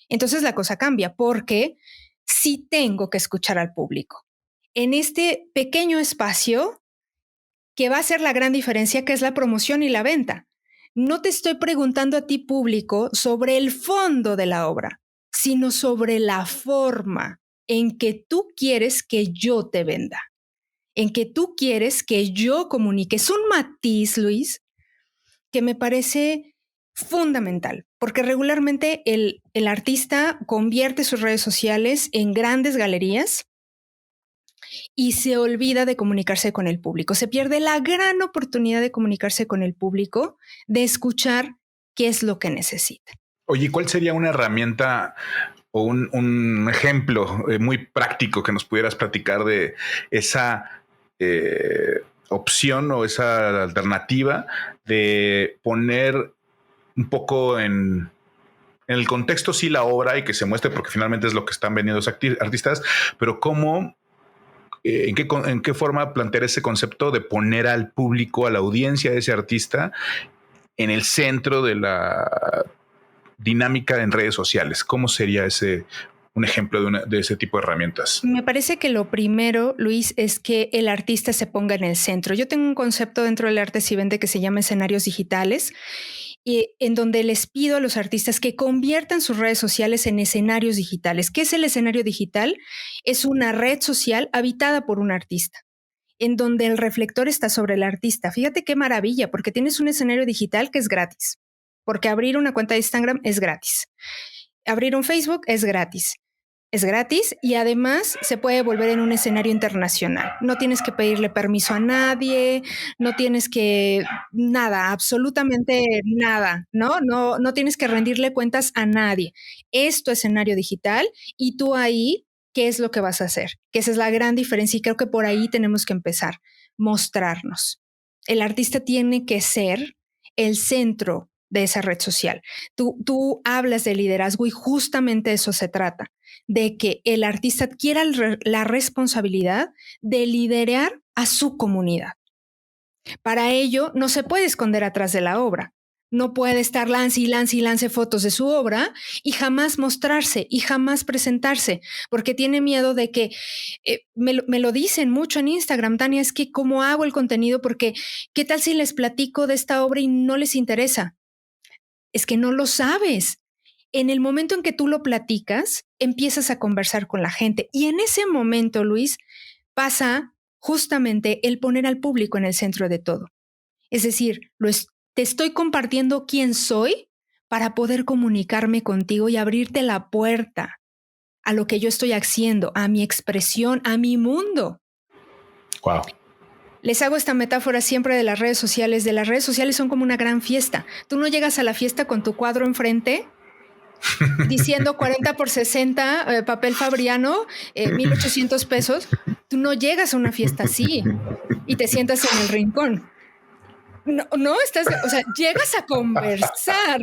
entonces la cosa cambia, porque sí tengo que escuchar al público. En este pequeño espacio que va a ser la gran diferencia, que es la promoción y la venta. No te estoy preguntando a ti, público, sobre el fondo de la obra, sino sobre la forma en que tú quieres que yo te venda, en que tú quieres que yo comunique. Es un matiz, Luis, que me parece fundamental, porque regularmente el artista convierte sus redes sociales en grandes galerías y se olvida de comunicarse con el público. Se pierde la gran oportunidad de comunicarse con el público, de escuchar qué es lo que necesita. Oye, ¿cuál sería una herramienta o un ejemplo muy práctico que nos pudieras platicar de esa opción o esa alternativa de poner un poco en el contexto, sí, la obra y que se muestre, porque finalmente es lo que están vendiendo los artistas, pero cómo, en qué forma plantear ese concepto de poner al público, a la audiencia de ese artista en el centro de la dinámica en redes sociales? ¿Cómo sería un ejemplo de ese tipo de herramientas? Me parece que lo primero, Luis, es que el artista se ponga en el centro. Yo tengo un concepto dentro del arte si vende que se llama escenarios digitales, y en donde les pido a los artistas que conviertan sus redes sociales en escenarios digitales. ¿Qué es el escenario digital? Es una red social habitada por un artista, en donde el reflector está sobre el artista. Fíjate qué maravilla, porque tienes un escenario digital que es gratis, porque abrir una cuenta de Instagram es gratis. Abrir un Facebook es gratis. Es gratis y además se puede volver en un escenario internacional. No tienes que pedirle permiso a nadie, no tienes que nada, absolutamente nada, ¿no? No tienes que rendirle cuentas a nadie. Es tu escenario digital y tú ahí, ¿qué es lo que vas a hacer? Que esa es la gran diferencia y creo que por ahí tenemos que empezar, mostrarnos. El artista tiene que ser el centro de esa red social. Tú hablas de liderazgo y justamente eso se trata, de que el artista adquiera la responsabilidad de liderar a su comunidad. Para ello, no se puede esconder atrás de la obra. No puede estar lance y lance y lance fotos de su obra y jamás mostrarse y jamás presentarse, porque tiene miedo de que, me lo dicen mucho en Instagram, Tania, es que cómo hago el contenido, porque ¿qué tal si les platico de esta obra y no les interesa? Es que no lo sabes. En el momento en que tú lo platicas, empiezas a conversar con la gente. Y en ese momento, Luis, pasa justamente el poner al público en el centro de todo. Es decir, te estoy compartiendo quién soy para poder comunicarme contigo y abrirte la puerta a lo que yo estoy haciendo, a mi expresión, a mi mundo. Wow. Les hago esta metáfora siempre de las redes sociales. De las redes sociales son como una gran fiesta. Tú no llegas a la fiesta con tu cuadro enfrente diciendo 40 por 60, papel fabriano, 1,800 pesos. Tú no llegas a una fiesta así y te sientas en el rincón. No estás, o sea, llegas a conversar.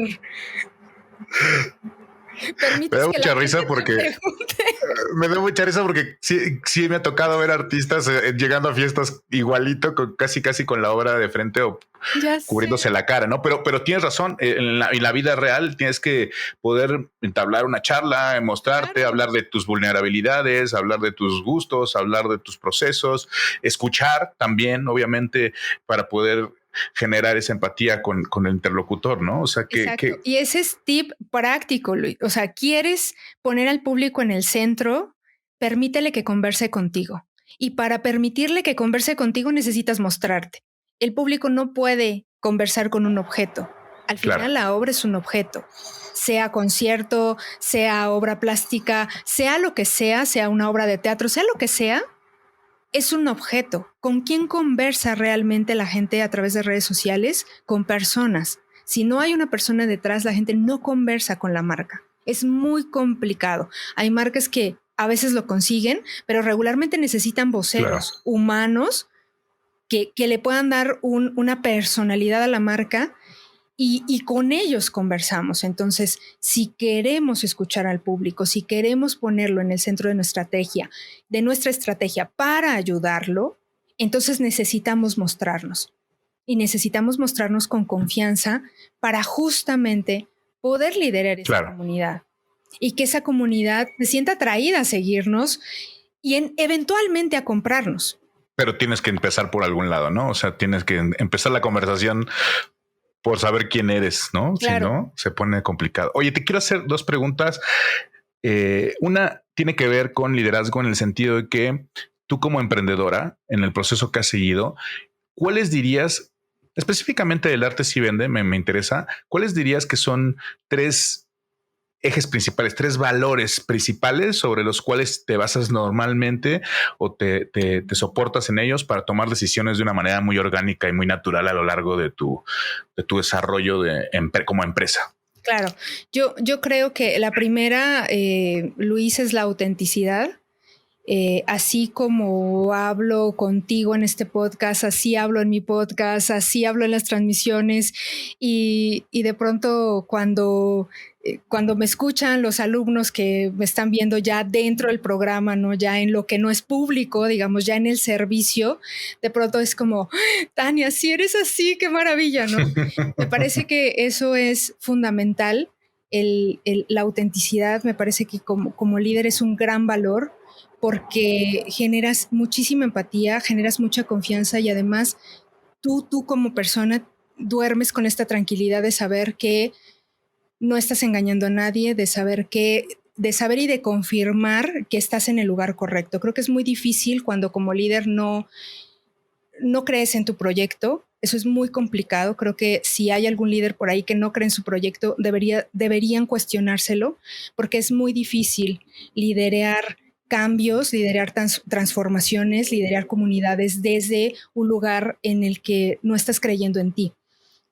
Me da mucha risa porque sí me ha tocado ver artistas llegando a fiestas igualito, casi con la obra de frente o cubriéndose la cara, ¿no? Pero tienes razón, en la vida real tienes que poder entablar una charla, mostrarte, claro, hablar de tus vulnerabilidades, hablar de tus gustos, hablar de tus procesos, escuchar también, obviamente, para poder generar esa empatía con el interlocutor, ¿no? O sea, y ese es tip práctico, Luis. O sea, ¿quieres poner al público en el centro? Permítele que converse contigo. Y para permitirle que converse contigo necesitas mostrarte. El público no puede conversar con un objeto. Al final, claro, la obra es un objeto. Sea concierto, sea obra plástica, sea lo que sea una obra de teatro, sea lo que sea, es un objeto. ¿Con quién conversa realmente la gente a través de redes sociales? Con personas. Si no hay una persona detrás, la gente no conversa con la marca. Es muy complicado. Hay marcas que a veces lo consiguen, pero regularmente necesitan voceros, claro, humanos que le puedan dar una personalidad a la marca y con ellos conversamos. Entonces, si queremos escuchar al público, si queremos ponerlo en el centro de nuestra estrategia para ayudarlo, entonces necesitamos mostrarnos. Y necesitamos mostrarnos con confianza para justamente poder liderar esa, claro, comunidad. Y que esa comunidad se sienta atraída a seguirnos y eventualmente a comprarnos. Pero tienes que empezar por algún lado, ¿no? O sea, tienes que empezar la conversación por saber quién eres, ¿no? Claro. Si no, se pone complicado. Oye, te quiero hacer dos preguntas. Una tiene que ver con liderazgo en el sentido de que tú como emprendedora, en el proceso que has seguido, ¿cuáles dirías, específicamente del arte si vende, me interesa, cuáles dirías que son tres ejes principales, tres valores principales sobre los cuales te basas normalmente o te soportas en ellos para tomar decisiones de una manera muy orgánica y muy natural a lo largo de tu desarrollo como empresa? Claro, yo creo que la primera, Luis, es la autenticidad. Así como hablo contigo en este podcast, así hablo en mi podcast, así hablo en las transmisiones y de pronto cuando me escuchan los alumnos que me están viendo ya dentro del programa, ¿no? Ya en lo que no es público, digamos, ya en el servicio, de pronto es como, Tania, si eres así, qué maravilla, ¿no? Me parece que eso es fundamental, la autenticidad. Me parece que como líder es un gran valor, porque generas muchísima empatía, generas mucha confianza y además tú como persona duermes con esta tranquilidad de saber que no estás engañando a nadie, de saber y de confirmar que estás en el lugar correcto. Creo que es muy difícil cuando como líder no crees en tu proyecto, Eso es muy complicado. Creo que si hay algún líder por ahí que no cree en su proyecto, deberían cuestionárselo, porque es muy difícil liderar cambios, liderar transformaciones, liderar comunidades desde un lugar en el que no estás creyendo en ti.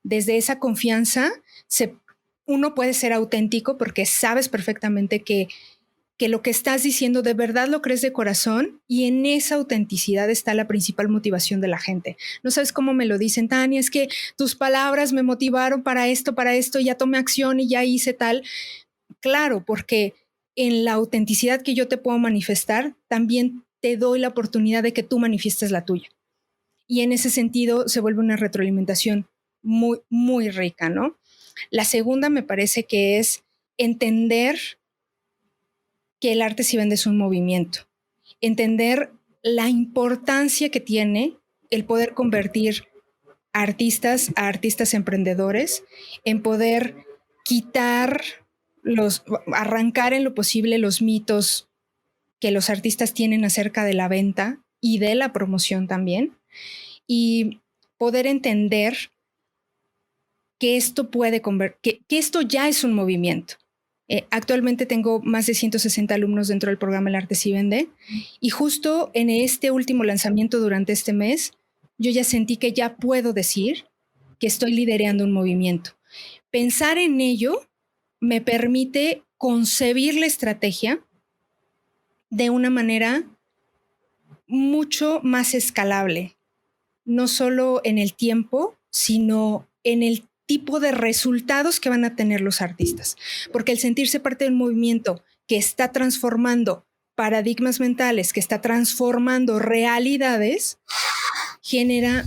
Desde esa confianza, uno puede ser auténtico porque sabes perfectamente que lo que estás diciendo de verdad lo crees de corazón, y en esa autenticidad está la principal motivación de la gente. No sabes cómo me lo dicen: Tania, es que tus palabras me motivaron para esto, ya tomé acción y ya hice tal. Claro, porque en la autenticidad que yo te puedo manifestar, también te doy la oportunidad de que tú manifiestes la tuya. Y en ese sentido se vuelve una retroalimentación muy, muy rica, ¿no? La segunda me parece que es entender que el arte sí vende es un movimiento. Entender la importancia que tiene el poder convertir artistas a artistas emprendedores, en poder arrancar en lo posible los mitos que los artistas tienen acerca de la venta y de la promoción también, y poder entender que esto que esto ya es un movimiento. Actualmente tengo más de 160 alumnos dentro del programa El Arte Sí Vende, y justo en este último lanzamiento durante este mes, yo ya sentí que ya puedo decir que estoy liderando un movimiento. Pensar en ello me permite concebir la estrategia de una manera mucho más escalable, no solo en el tiempo, sino en el tipo de resultados que van a tener los artistas. Porque el sentirse parte de un movimiento que está transformando paradigmas mentales, que está transformando realidades, genera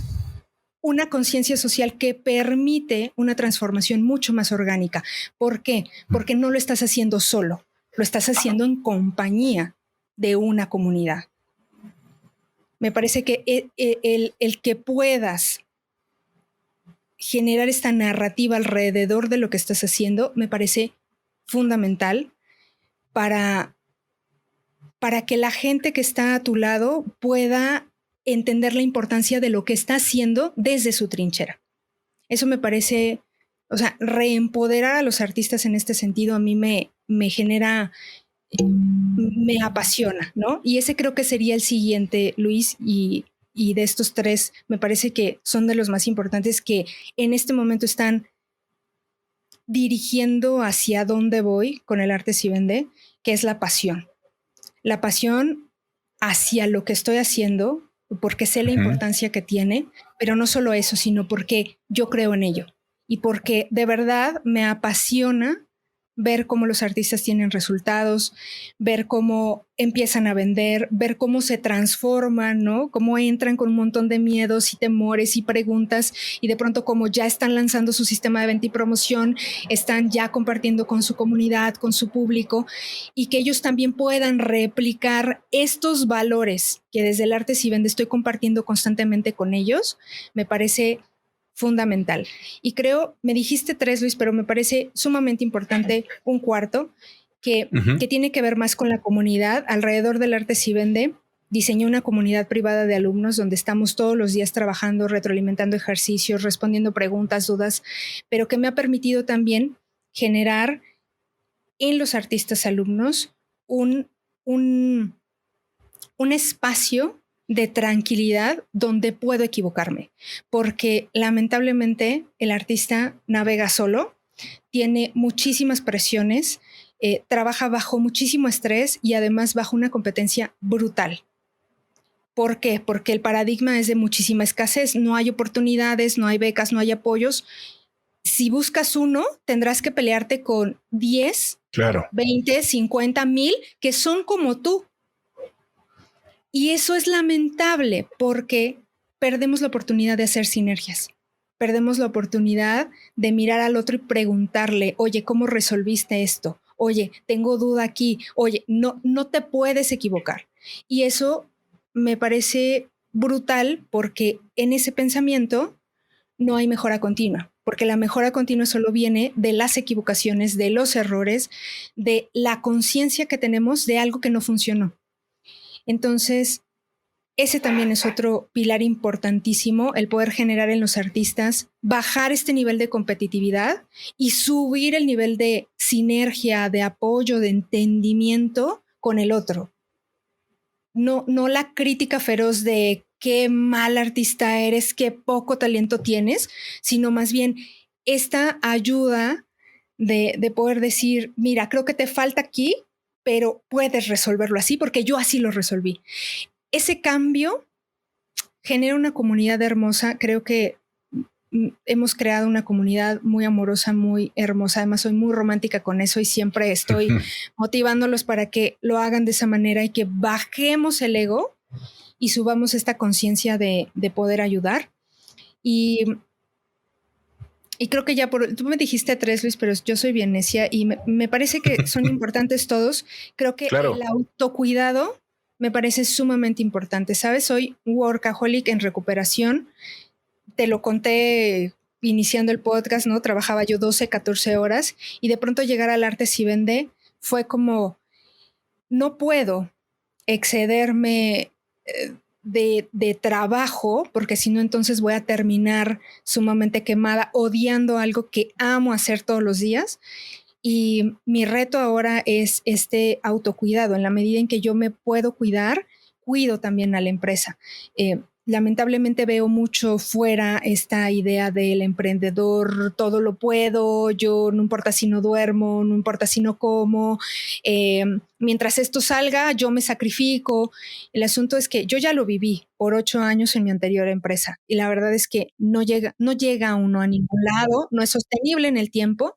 una conciencia social que permite una transformación mucho más orgánica. ¿Por qué? Porque no lo estás haciendo solo, lo estás haciendo en compañía de una comunidad. Me parece que el que puedas generar esta narrativa alrededor de lo que estás haciendo me parece fundamental para que la gente que está a tu lado pueda entender la importancia de lo que está haciendo desde su trinchera. Eso me parece, reempoderar a los artistas en este sentido a mí me genera, me apasiona, ¿no? Y ese creo que sería el siguiente, Luis, y de estos tres me parece que son de los más importantes que en este momento están dirigiendo hacia dónde voy con el arte sí vende, que es la pasión. La pasión hacia lo que estoy haciendo, porque sé la importancia que tiene, pero no solo eso, sino porque yo creo en ello y porque de verdad me apasiona ver cómo los artistas tienen resultados, ver cómo empiezan a vender, ver cómo se transforman, ¿no? Cómo entran con un montón de miedos y temores y preguntas, y de pronto como ya están lanzando su sistema de venta y promoción, están ya compartiendo con su comunidad, con su público, y que ellos también puedan replicar estos valores que desde el arte sí vende estoy compartiendo constantemente con ellos. Me parece fundamental. Y creo, me dijiste tres, Luis, pero me parece sumamente importante un cuarto que tiene que ver más con la comunidad. Alrededor del arte sí vende, diseñé una comunidad privada de alumnos donde estamos todos los días trabajando, retroalimentando ejercicios, respondiendo preguntas, dudas, pero que me ha permitido también generar en los artistas alumnos un espacio de tranquilidad donde puedo equivocarme, porque lamentablemente el artista navega solo, tiene muchísimas presiones, trabaja bajo muchísimo estrés y además bajo una competencia brutal. ¿Por qué? Porque el paradigma es de muchísima escasez, no hay oportunidades, no hay becas, no hay apoyos. Si buscas uno, tendrás que pelearte con 10, claro, 20, 50, 1000 que son como tú. Y eso es lamentable porque perdemos la oportunidad de hacer sinergias. Perdemos la oportunidad de mirar al otro y preguntarle, oye, ¿cómo resolviste esto? Oye, tengo duda aquí. Oye, no te puedes equivocar. Y eso me parece brutal porque en ese pensamiento no hay mejora continua, porque la mejora continua solo viene de las equivocaciones, de los errores, de la conciencia que tenemos de algo que no funcionó. Entonces, ese también es otro pilar importantísimo, el poder generar en los artistas, bajar este nivel de competitividad y subir el nivel de sinergia, de apoyo, de entendimiento con el otro. No la crítica feroz de qué mal artista eres, qué poco talento tienes, sino más bien esta ayuda de poder decir, mira, creo que te falta aquí, pero puedes resolverlo así porque yo así lo resolví. Ese cambio genera una comunidad hermosa. Creo que hemos creado una comunidad muy amorosa, muy hermosa. Además, soy muy romántica con eso y siempre estoy motivándolos para que lo hagan de esa manera y que bajemos el ego y subamos esta conciencia de poder ayudar. Y creo que ya tú me dijiste 3, Luis, pero yo soy bien necia y me parece que son importantes todos. Creo que Claro. El autocuidado me parece sumamente importante. ¿Sabes? Soy workaholic en recuperación. Te lo conté iniciando el podcast, ¿no? Trabajaba yo 12, 14 horas y de pronto llegar al arte si vende fue como, no puedo excederme de trabajo, porque si no entonces voy a terminar sumamente quemada, odiando algo que amo hacer todos los días. Y mi reto ahora es este autocuidado. En la medida en que yo me puedo cuidar, cuido también a la empresa. Lamentablemente veo mucho fuera esta idea del emprendedor, todo lo puedo, yo no importa si no duermo, no importa si no como, mientras esto salga yo me sacrifico. El asunto es que yo ya lo viví por 8 años en mi anterior empresa y la verdad es que no llega uno a ningún lado, no es sostenible en el tiempo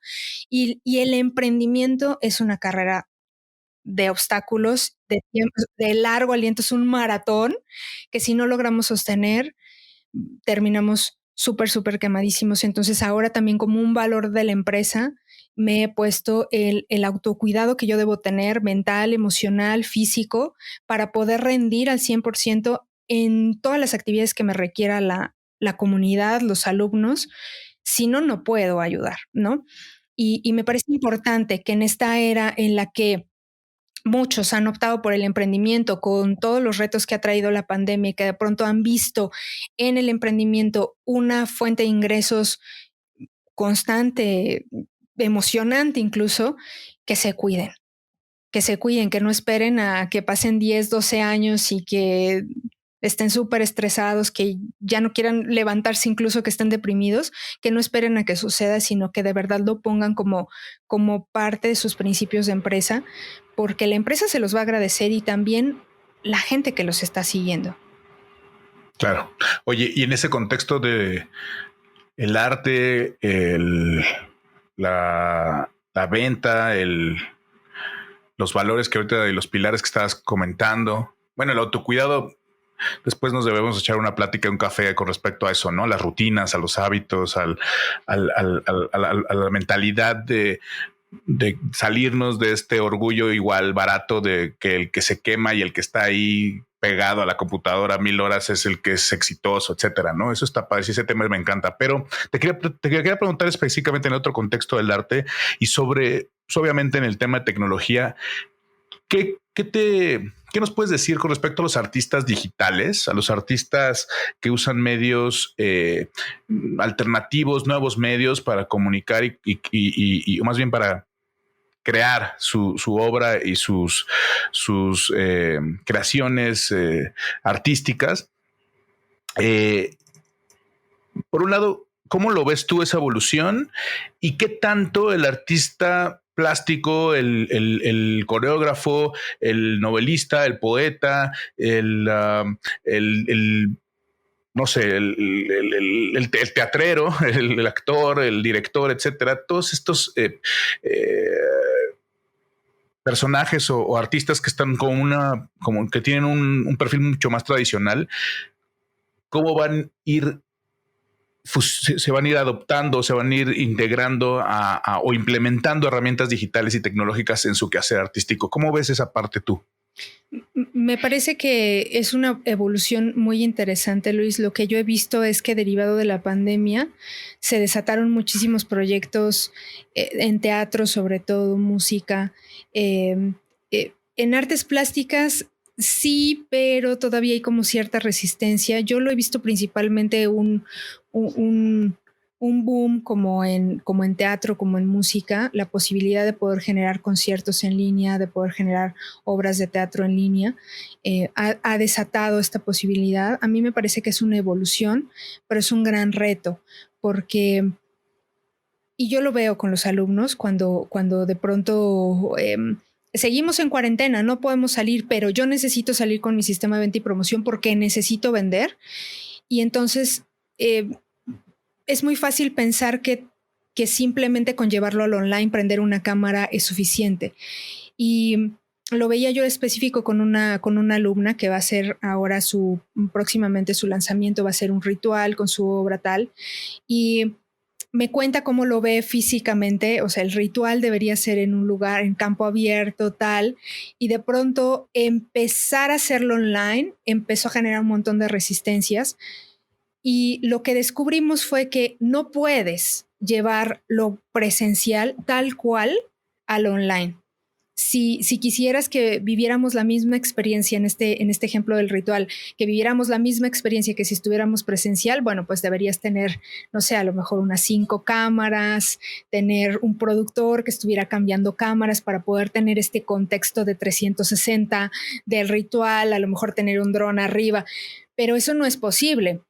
y el emprendimiento es una carrera de obstáculos, de tiempo, de largo aliento, es un maratón que si no logramos sostener, terminamos súper quemadísimos. Entonces ahora también como un valor de la empresa me he puesto el autocuidado que yo debo tener, mental, emocional, físico, para poder rendir al 100% en todas las actividades que me requiera la comunidad, los alumnos. Si no, no puedo ayudar, ¿no? Y me parece importante que en esta era en la que muchos han optado por el emprendimiento con todos los retos que ha traído la pandemia y que de pronto han visto en el emprendimiento una fuente de ingresos constante, emocionante incluso, que se cuiden, que no esperen a que pasen 10, 12 años y que estén súper estresados, que ya no quieran levantarse, incluso que estén deprimidos, que no esperen a que suceda, sino que de verdad lo pongan como parte de sus principios de empresa, porque la empresa se los va a agradecer y también la gente que los está siguiendo. Claro. Oye, y en ese contexto de el arte, la venta, los valores que ahorita y los pilares que estabas comentando, bueno, el autocuidado, después nos debemos echar una plática, un café con respecto a eso, ¿no? Las rutinas, a los hábitos, a la mentalidad de salirnos de este orgullo igual barato de que el que se quema y el que está ahí pegado a la computadora 1000 horas es el que es exitoso, etcétera, ¿no? Eso está padre, ese tema me encanta, pero te quería preguntar específicamente en otro contexto del arte y obviamente en el tema de tecnología, ¿qué nos puedes decir con respecto a los artistas digitales, a los artistas que usan medios alternativos, nuevos medios para comunicar y más bien para crear su obra y sus creaciones artísticas? Por un lado, ¿cómo lo ves tú esa evolución? ¿Y qué tanto el artista plástico, el coreógrafo, el novelista, el poeta, no sé, el teatrero, el actor, el director, etcétera, todos estos personajes o artistas que están como que tienen un perfil mucho más tradicional, cómo van a ir se van a ir adoptando, se van a ir integrando o implementando herramientas digitales y tecnológicas en su quehacer artístico? ¿Cómo ves esa parte tú? Me parece que es una evolución muy interesante, Luis. Lo que yo he visto es que derivado de la pandemia se desataron muchísimos proyectos en teatro, sobre todo música. En artes plásticas Sí, pero todavía hay como cierta resistencia. Yo lo he visto principalmente un, un boom como en teatro, como en música, la posibilidad de poder generar conciertos en línea, de poder generar obras de teatro en línea, ha desatado esta posibilidad. A mí me parece que es una evolución, pero es un gran reto, porque y yo lo veo con los alumnos cuando de pronto seguimos en cuarentena, no podemos salir, pero yo necesito salir con mi sistema de venta y promoción porque necesito vender. Y entonces eh, es muy fácil pensar que simplemente con llevarlo al online, prender una cámara es suficiente. Y lo veía yo específico con una alumna que va a hacer ahora próximamente su lanzamiento, va a ser un ritual con su obra tal. Y me cuenta cómo lo ve físicamente, o sea, el ritual debería ser en un lugar, en campo abierto, tal, y de pronto empezar a hacerlo online empezó a generar un montón de resistencias y lo que descubrimos fue que no puedes llevar lo presencial tal cual al online. Si quisieras que viviéramos la misma experiencia en este ejemplo del ritual, que viviéramos la misma experiencia que si estuviéramos presencial, bueno, pues deberías tener, no sé, a lo mejor unas 5 cámaras, tener un productor que estuviera cambiando cámaras para poder tener este contexto de 360 del ritual, a lo mejor tener un dron arriba, pero eso no es posible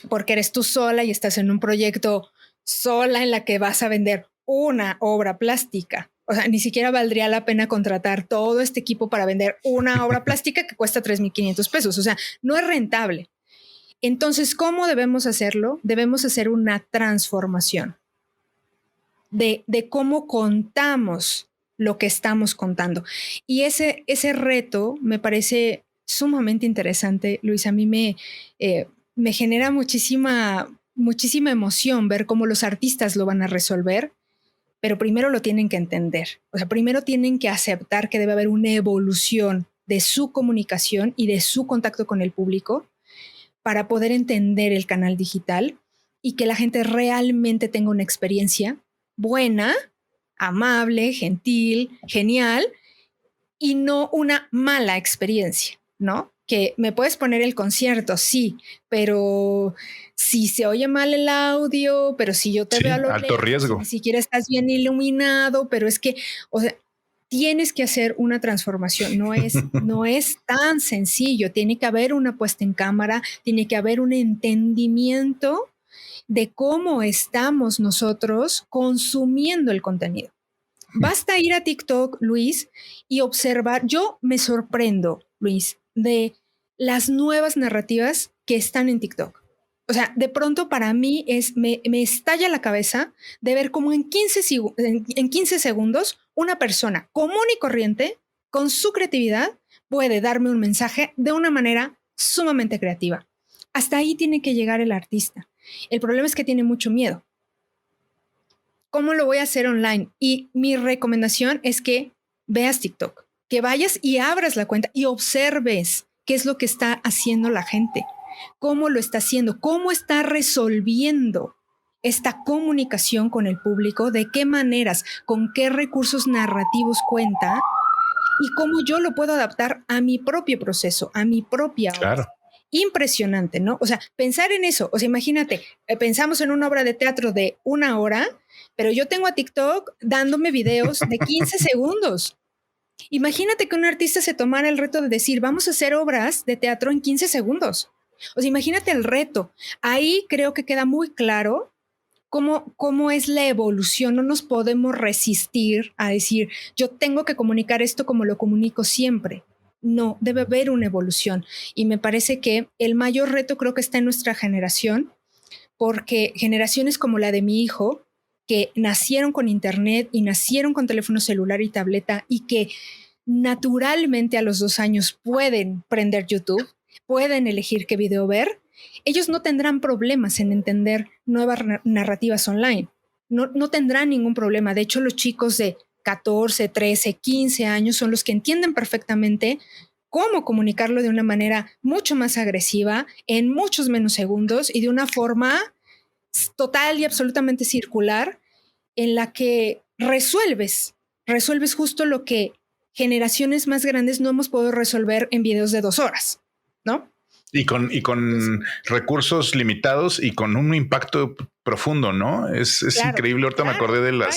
porque eres tú sola y estás en un proyecto sola en la que vas a vender una obra plástica. O sea, ni siquiera valdría la pena contratar todo este equipo para vender una obra plástica que cuesta 3,500 pesos. O sea, no es rentable. Entonces, ¿cómo debemos hacerlo? Debemos hacer una transformación de cómo contamos lo que estamos contando. Y ese reto me parece sumamente interesante, Luis. A mí me genera muchísima emoción ver cómo los artistas lo van a resolver, pero primero lo tienen que entender. O sea, primero tienen que aceptar que debe haber una evolución de su comunicación y de su contacto con el público para poder entender el canal digital y que la gente realmente tenga una experiencia buena, amable, gentil, genial y no una mala experiencia, ¿no? Que me puedes poner el concierto, sí, pero si se oye mal el audio, pero si yo te Sí, veo a lo alto lejos, si riesgo. ni siquiera estás bien iluminado, pero es que, o sea, tienes que hacer una transformación, no es tan sencillo, tiene que haber una puesta en cámara, tiene que haber un entendimiento de cómo estamos nosotros consumiendo el contenido. Basta ir a TikTok, Luis, y observar. Yo me sorprendo, Luis, de las nuevas narrativas que están en TikTok. O sea, de pronto para mí me estalla la cabeza de ver cómo en 15 segundos una persona común y corriente, con su creatividad, puede darme un mensaje de una manera sumamente creativa. Hasta ahí tiene que llegar el artista. El problema es que tiene mucho miedo. ¿Cómo lo voy a hacer online? Y mi recomendación es que veas TikTok, que vayas y abras la cuenta y observes qué es lo que está haciendo la gente, cómo lo está haciendo, cómo está resolviendo esta comunicación con el público, de qué maneras, con qué recursos narrativos cuenta y cómo yo lo puedo adaptar a mi propio proceso, a mi propia obra. Claro. Impresionante, ¿no? O sea, pensar en eso, o sea, imagínate, pensamos en una obra de teatro de 1 hora, pero yo tengo a TikTok dándome videos de 15 segundos. Imagínate que un artista se tomara el reto de decir, vamos a hacer obras de teatro en 15 segundos. O sea, imagínate el reto. Ahí creo que queda muy claro cómo es la evolución. No nos podemos resistir a decir, yo tengo que comunicar esto como lo comunico siempre. No, debe haber una evolución. Y me parece que el mayor reto creo que está en nuestra generación, porque generaciones como la de mi hijo, que nacieron con internet y nacieron con teléfono celular y tableta y que naturalmente a los 2 años pueden prender YouTube, pueden elegir qué video ver, ellos no tendrán problemas en entender nuevas narrativas online. No tendrán ningún problema. De hecho, los chicos de 14, 13, 15 años son los que entienden perfectamente cómo comunicarlo de una manera mucho más agresiva, en muchos menos segundos y de una forma total y absolutamente circular en la que resuelves justo lo que generaciones más grandes no hemos podido resolver en videos de 2 horas, ¿no? Y con recursos limitados y con un impacto profundo, ¿no? Es Claro, increíble. Ahorita me acordé de claro.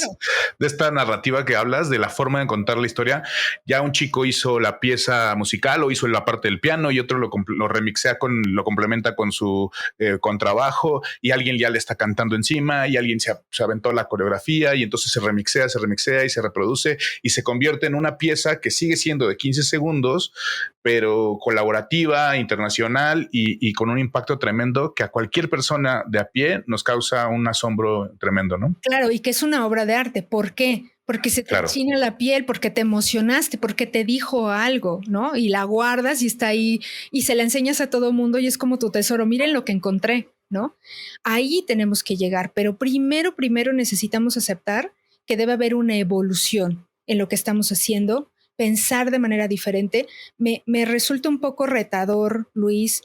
de esta narrativa que hablas, de la forma de contar la historia. Ya un chico hizo la pieza musical o hizo la parte del piano y otro lo remixea lo complementa con su contrabajo y alguien ya le está cantando encima y alguien se aventó la coreografía y entonces se remixea y se reproduce y se convierte en una pieza que sigue siendo de 15 segundos, pero colaborativa, internacional y con un impacto tremendo que a cualquier persona de a pie nos causa un asombro tremendo, ¿no? Claro, y que es una obra de arte. ¿Por qué? Porque se te enchina la piel, porque te emocionaste, porque te dijo algo, ¿no? Y la guardas y está ahí y se la enseñas a todo mundo y es como tu tesoro. Miren lo que encontré, ¿no? Ahí tenemos que llegar, pero primero necesitamos aceptar que debe haber una evolución en lo que estamos haciendo, pensar de manera diferente. Me resulta un poco retador, Luis,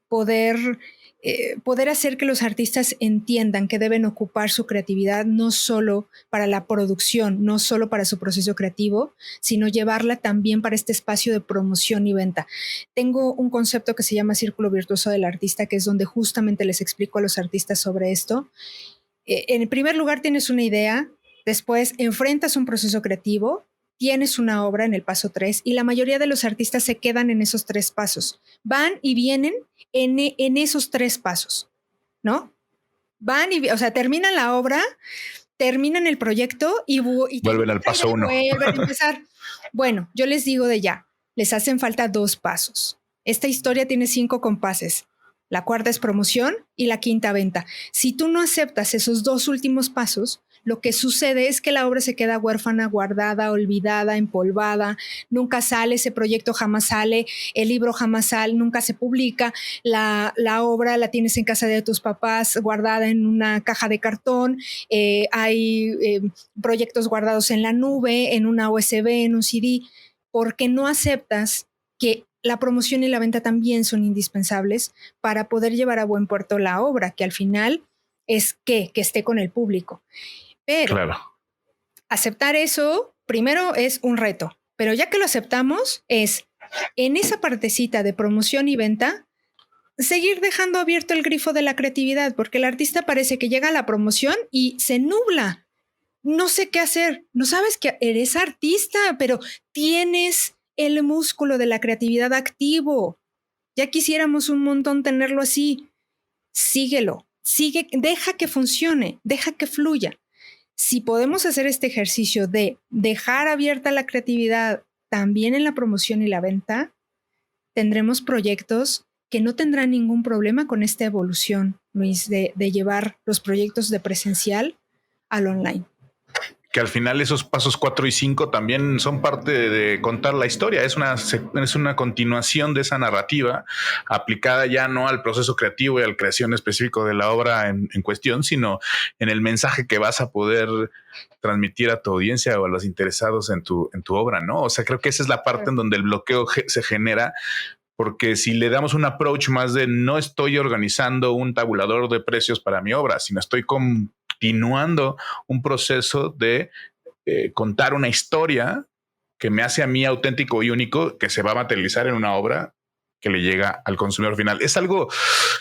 poder hacer que los artistas entiendan que deben ocupar su creatividad no solo para la producción, no solo para su proceso creativo, sino llevarla también para este espacio de promoción y venta. Tengo un concepto que se llama Círculo Virtuoso del Artista, que es donde justamente les explico a los artistas sobre esto. En primer lugar, tienes una idea, después enfrentas un proceso creativo, tienes una obra en el paso 3 y la mayoría de los artistas se quedan en esos 3 pasos. Van y vienen en esos 3 pasos, ¿no? O sea, terminan la obra, terminan el proyecto y vuelven al paso 1. Vuelven a empezar. Bueno, yo les digo de ya, les hacen falta 2 pasos. Esta historia tiene 5 compases. La cuarta es promoción y la quinta venta. Si tú no aceptas esos 2 últimos pasos, lo que sucede es que la obra se queda huérfana, guardada, olvidada, empolvada, nunca sale, ese proyecto jamás sale, el libro jamás sale, nunca se publica, la obra la tienes en casa de tus papás guardada en una caja de cartón, hay proyectos guardados en la nube, en una USB, en un CD, porque no aceptas que la promoción y la venta también son indispensables para poder llevar a buen puerto la obra, que al final es que esté con el público. Pero aceptar eso primero es un reto, pero ya que lo aceptamos es en esa partecita de promoción y venta seguir dejando abierto el grifo de la creatividad, porque el artista parece que llega a la promoción y se nubla. No sé qué hacer, no sabes que eres artista, pero tienes el músculo de la creatividad activo. Ya quisiéramos un montón tenerlo así. Síguelo, deja que funcione, deja que fluya. Si podemos hacer este ejercicio de dejar abierta la creatividad también en la promoción y la venta, tendremos proyectos que no tendrán ningún problema con esta evolución, Luis, de llevar los proyectos de presencial al online. Que al final esos pasos 4 y 5 también son parte de contar la historia. Es una continuación de esa narrativa aplicada ya no al proceso creativo y a la creación específico de la obra en cuestión, sino en el mensaje que vas a poder transmitir a tu audiencia o a los interesados en tu obra, ¿no? O sea, creo que esa es la parte en donde el bloqueo se genera, porque si le damos un approach más de no estoy organizando un tabulador de precios para mi obra, sino estoy continuando un proceso de contar una historia que me hace a mí auténtico y único, que se va a materializar en una obra que le llega al consumidor final. Es algo,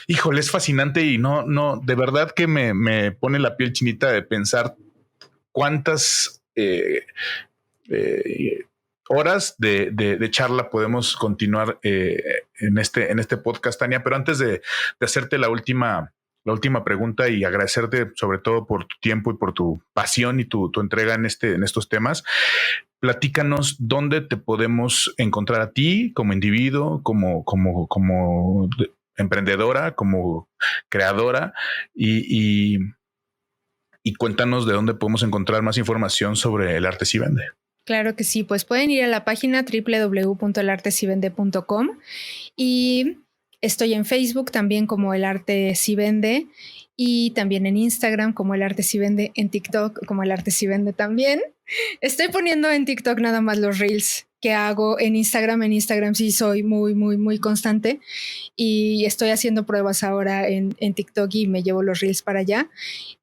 híjole, es fascinante y no, de verdad que me pone la piel chinita de pensar cuántas horas de charla podemos continuar en este podcast, Tania. Pero antes de hacerte la última pregunta y agradecerte sobre todo por tu tiempo y por tu pasión y tu entrega en estos temas, platícanos dónde te podemos encontrar a ti como individuo, como emprendedora, como creadora y cuéntanos de dónde podemos encontrar más información sobre El Arte Si Vende. Claro que sí, pues pueden ir a la página www.elartesivende.com y estoy en Facebook también como El Arte Si Vende y también en Instagram como El Arte Si Vende, en TikTok como El Arte Si Vende también. Estoy poniendo en TikTok nada más los reels que hago en Instagram. En Instagram sí soy muy constante y estoy haciendo pruebas ahora en TikTok y me llevo los reels para allá,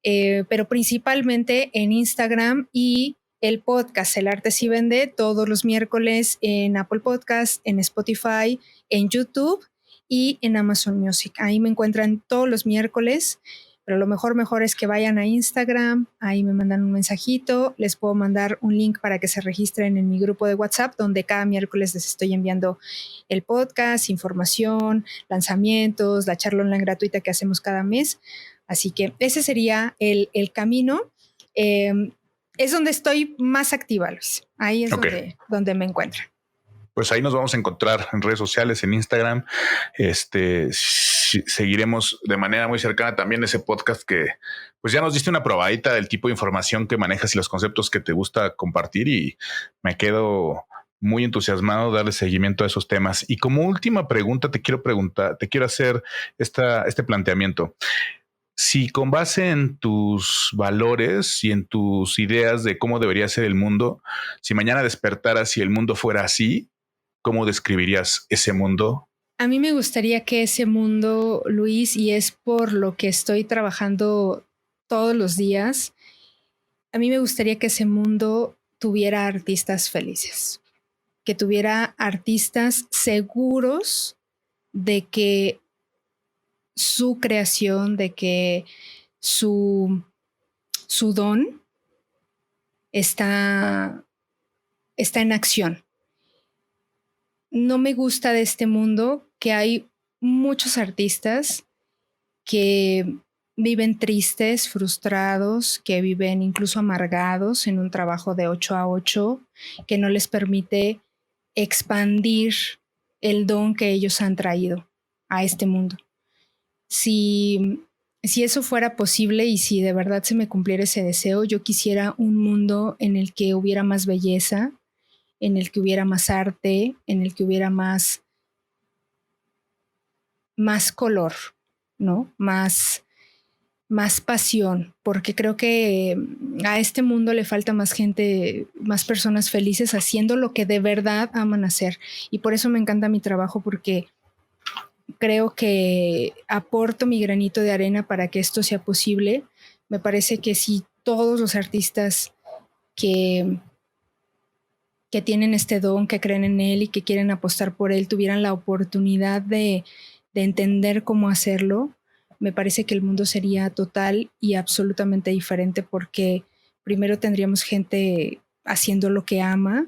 pero principalmente en Instagram y el podcast El Arte Sí Vende todos los miércoles en Apple Podcast, en Spotify, en YouTube y en Amazon Music. Ahí me encuentran todos los miércoles, pero lo mejor es que vayan a Instagram, ahí me mandan un mensajito, les puedo mandar un link para que se registren en mi grupo de WhatsApp, donde cada miércoles les estoy enviando el podcast, información, lanzamientos, la charla online gratuita que hacemos cada mes. Así que ese sería el camino. Es donde estoy más activa, Luis. Ahí es donde me encuentran. Pues ahí nos vamos a encontrar en redes sociales, en Instagram. Seguiremos de manera muy cercana también ese podcast que pues ya nos diste una probadita del tipo de información que manejas y los conceptos que te gusta compartir, y me quedo muy entusiasmado de darle seguimiento a esos temas. Y como última pregunta te quiero hacer este planteamiento. Si con base en tus valores y en tus ideas de cómo debería ser el mundo, si mañana despertaras y el mundo fuera así, ¿cómo describirías ese mundo? A mí me gustaría que ese mundo, Luis, y es por lo que estoy trabajando todos los días, a mí me gustaría que ese mundo tuviera artistas felices, que tuviera artistas seguros de que su creación, de que su don está en acción. No me gusta de este mundo que hay muchos artistas que viven tristes, frustrados, que viven incluso amargados en un trabajo de 8 a 8, que no les permite expandir el don que ellos han traído a este mundo. Si eso fuera posible y si de verdad se me cumpliera ese deseo, yo quisiera un mundo en el que hubiera más belleza, en el que hubiera más arte, en el que hubiera más color, ¿no? Más pasión, porque creo que a este mundo le falta más gente, más personas felices haciendo lo que de verdad aman hacer. Y por eso me encanta mi trabajo, porque creo que aporto mi granito de arena para que esto sea posible. Me parece que si todos los artistas que tienen este don, que creen en él y que quieren apostar por él, tuvieran la oportunidad de entender cómo hacerlo, me parece que el mundo sería total y absolutamente diferente, porque primero tendríamos gente haciendo lo que ama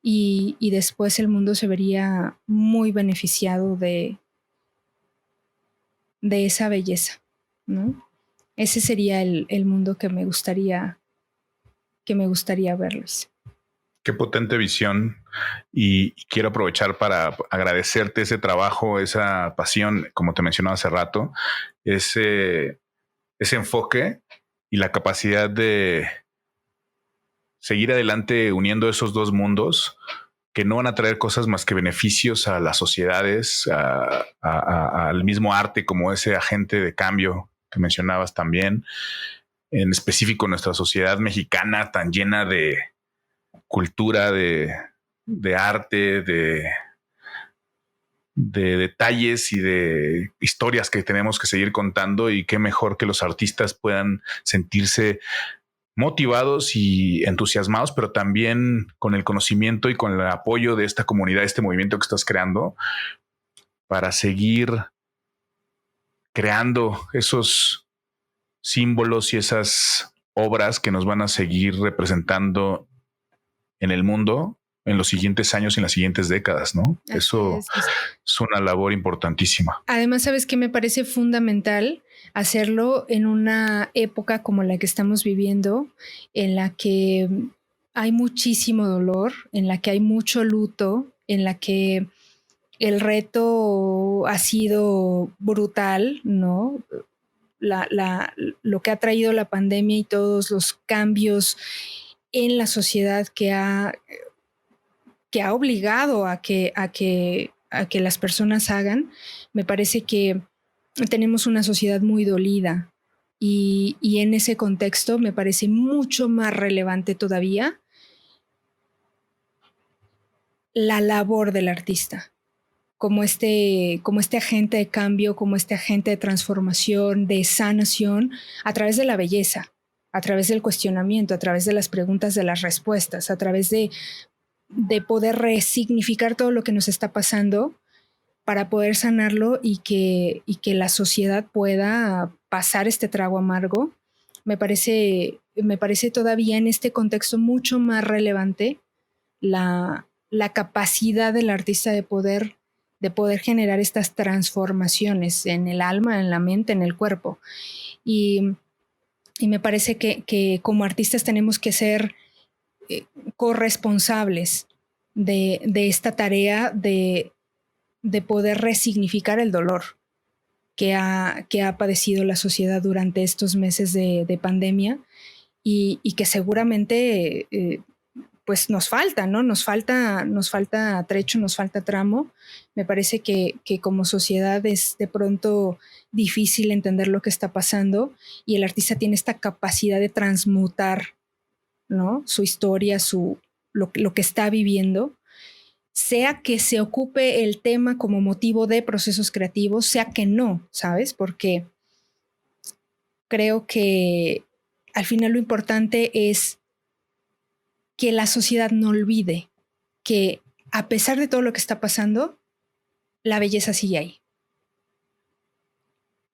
y después el mundo se vería muy beneficiado de esa belleza, ¿no? Ese sería el mundo que me gustaría verlos. Qué potente visión, y quiero aprovechar para agradecerte ese trabajo, esa pasión, como te mencionaba hace rato, ese enfoque y la capacidad de seguir adelante uniendo esos dos mundos que no van a traer cosas más que beneficios a las sociedades, al mismo arte como ese agente de cambio que mencionabas también, en específico nuestra sociedad mexicana tan llena de cultura, de arte, de detalles y de historias que tenemos que seguir contando, y qué mejor que los artistas puedan sentirse motivados y entusiasmados, pero también con el conocimiento y con el apoyo de esta comunidad, este movimiento que estás creando, para seguir creando esos símbolos y esas obras que nos van a seguir representando en el mundo en los siguientes años y en las siguientes décadas, ¿no? Eso es una labor importantísima. Además, ¿sabes qué? Me parece fundamental hacerlo en una época como la que estamos viviendo, en la que hay muchísimo dolor, en la que hay mucho luto, en la que el reto ha sido brutal, ¿no? Lo que ha traído la pandemia y todos los cambios en la sociedad que ha obligado a que las personas hagan, me parece que tenemos una sociedad muy dolida, y en ese contexto me parece mucho más relevante todavía la labor del artista como este agente de cambio, como este agente de transformación, de sanación a través de la belleza, a través del cuestionamiento, a través de las preguntas, de las respuestas, a través de poder resignificar todo lo que nos está pasando para poder sanarlo y que la sociedad pueda pasar este trago amargo. Me parece todavía en este contexto mucho más relevante la capacidad del artista de poder generar estas transformaciones en el alma, en la mente, en el cuerpo. Y me parece que como artistas tenemos que ser corresponsables de esta tarea de poder resignificar el dolor que ha padecido la sociedad durante estos meses de pandemia y que seguramente pues nos falta, ¿no? Nos falta trecho, nos falta tramo. Me parece que como sociedad es de pronto difícil entender lo que está pasando y el artista tiene esta capacidad de transmutar, ¿no? Su historia, lo que está viviendo, sea que se ocupe el tema como motivo de procesos creativos, sea que no, ¿sabes? Porque creo que al final lo importante es que la sociedad no olvide que a pesar de todo lo que está pasando, la belleza sigue ahí.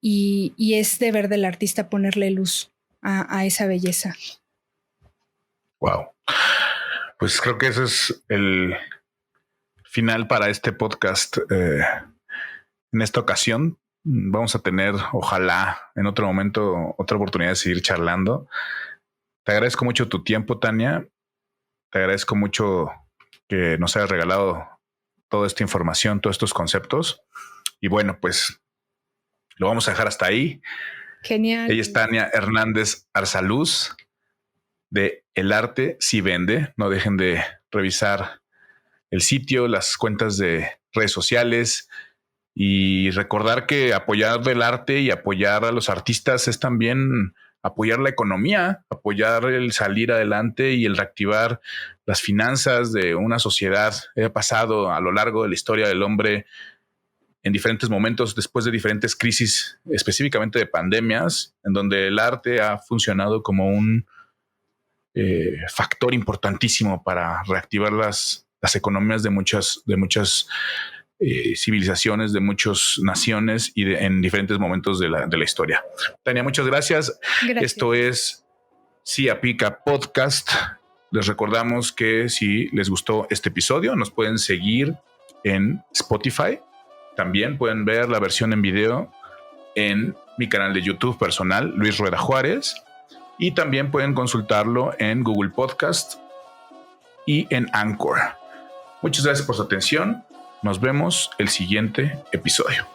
Y es deber del artista ponerle luz a esa belleza. Wow. Pues creo que ese es el final para este podcast. En esta ocasión vamos a tener, ojalá, en otro momento, otra oportunidad de seguir charlando. Te agradezco mucho tu tiempo, Tania. Te agradezco mucho que nos hayas regalado toda esta información, todos estos conceptos. Y bueno, pues lo vamos a dejar hasta ahí. Genial. Ella es Tania Hernández Arzaluz, de El Arte Sí Vende. No dejen de revisar el sitio, las cuentas de redes sociales y recordar que apoyar el arte y apoyar a los artistas es también apoyar la economía, apoyar el salir adelante y el reactivar las finanzas de una sociedad. He pasado a lo largo de la historia del hombre en diferentes momentos, después de diferentes crisis, específicamente de pandemias, en donde el arte ha funcionado como un factor importantísimo para reactivar las economías de muchas civilizaciones, de muchas naciones y en diferentes momentos de la historia. Tania, muchas gracias. Esto es Sí Aplica Podcast. Les recordamos que si les gustó este episodio, nos pueden seguir en Spotify. También pueden ver la versión en video en mi canal de YouTube personal, Luis Rueda Juárez. Y también pueden consultarlo en Google Podcast y en Anchor. Muchas gracias por su atención. Nos vemos el siguiente episodio.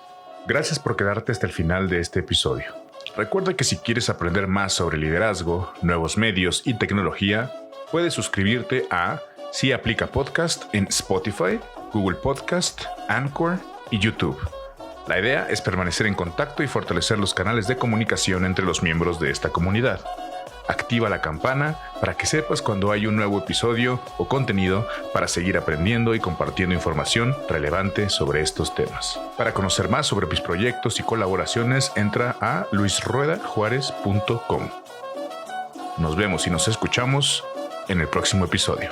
Gracias por quedarte hasta el final de este episodio. Recuerda que si quieres aprender más sobre liderazgo, nuevos medios y tecnología, puedes suscribirte a Sí Aplica Podcast en Spotify, Google Podcast, Anchor y YouTube. La idea es permanecer en contacto y fortalecer los canales de comunicación entre los miembros de esta comunidad. Activa la campana para que sepas cuando hay un nuevo episodio o contenido para seguir aprendiendo y compartiendo información relevante sobre estos temas. Para conocer más sobre mis proyectos y colaboraciones, entra a luisruedajuarez.com. Nos vemos y nos escuchamos en el próximo episodio.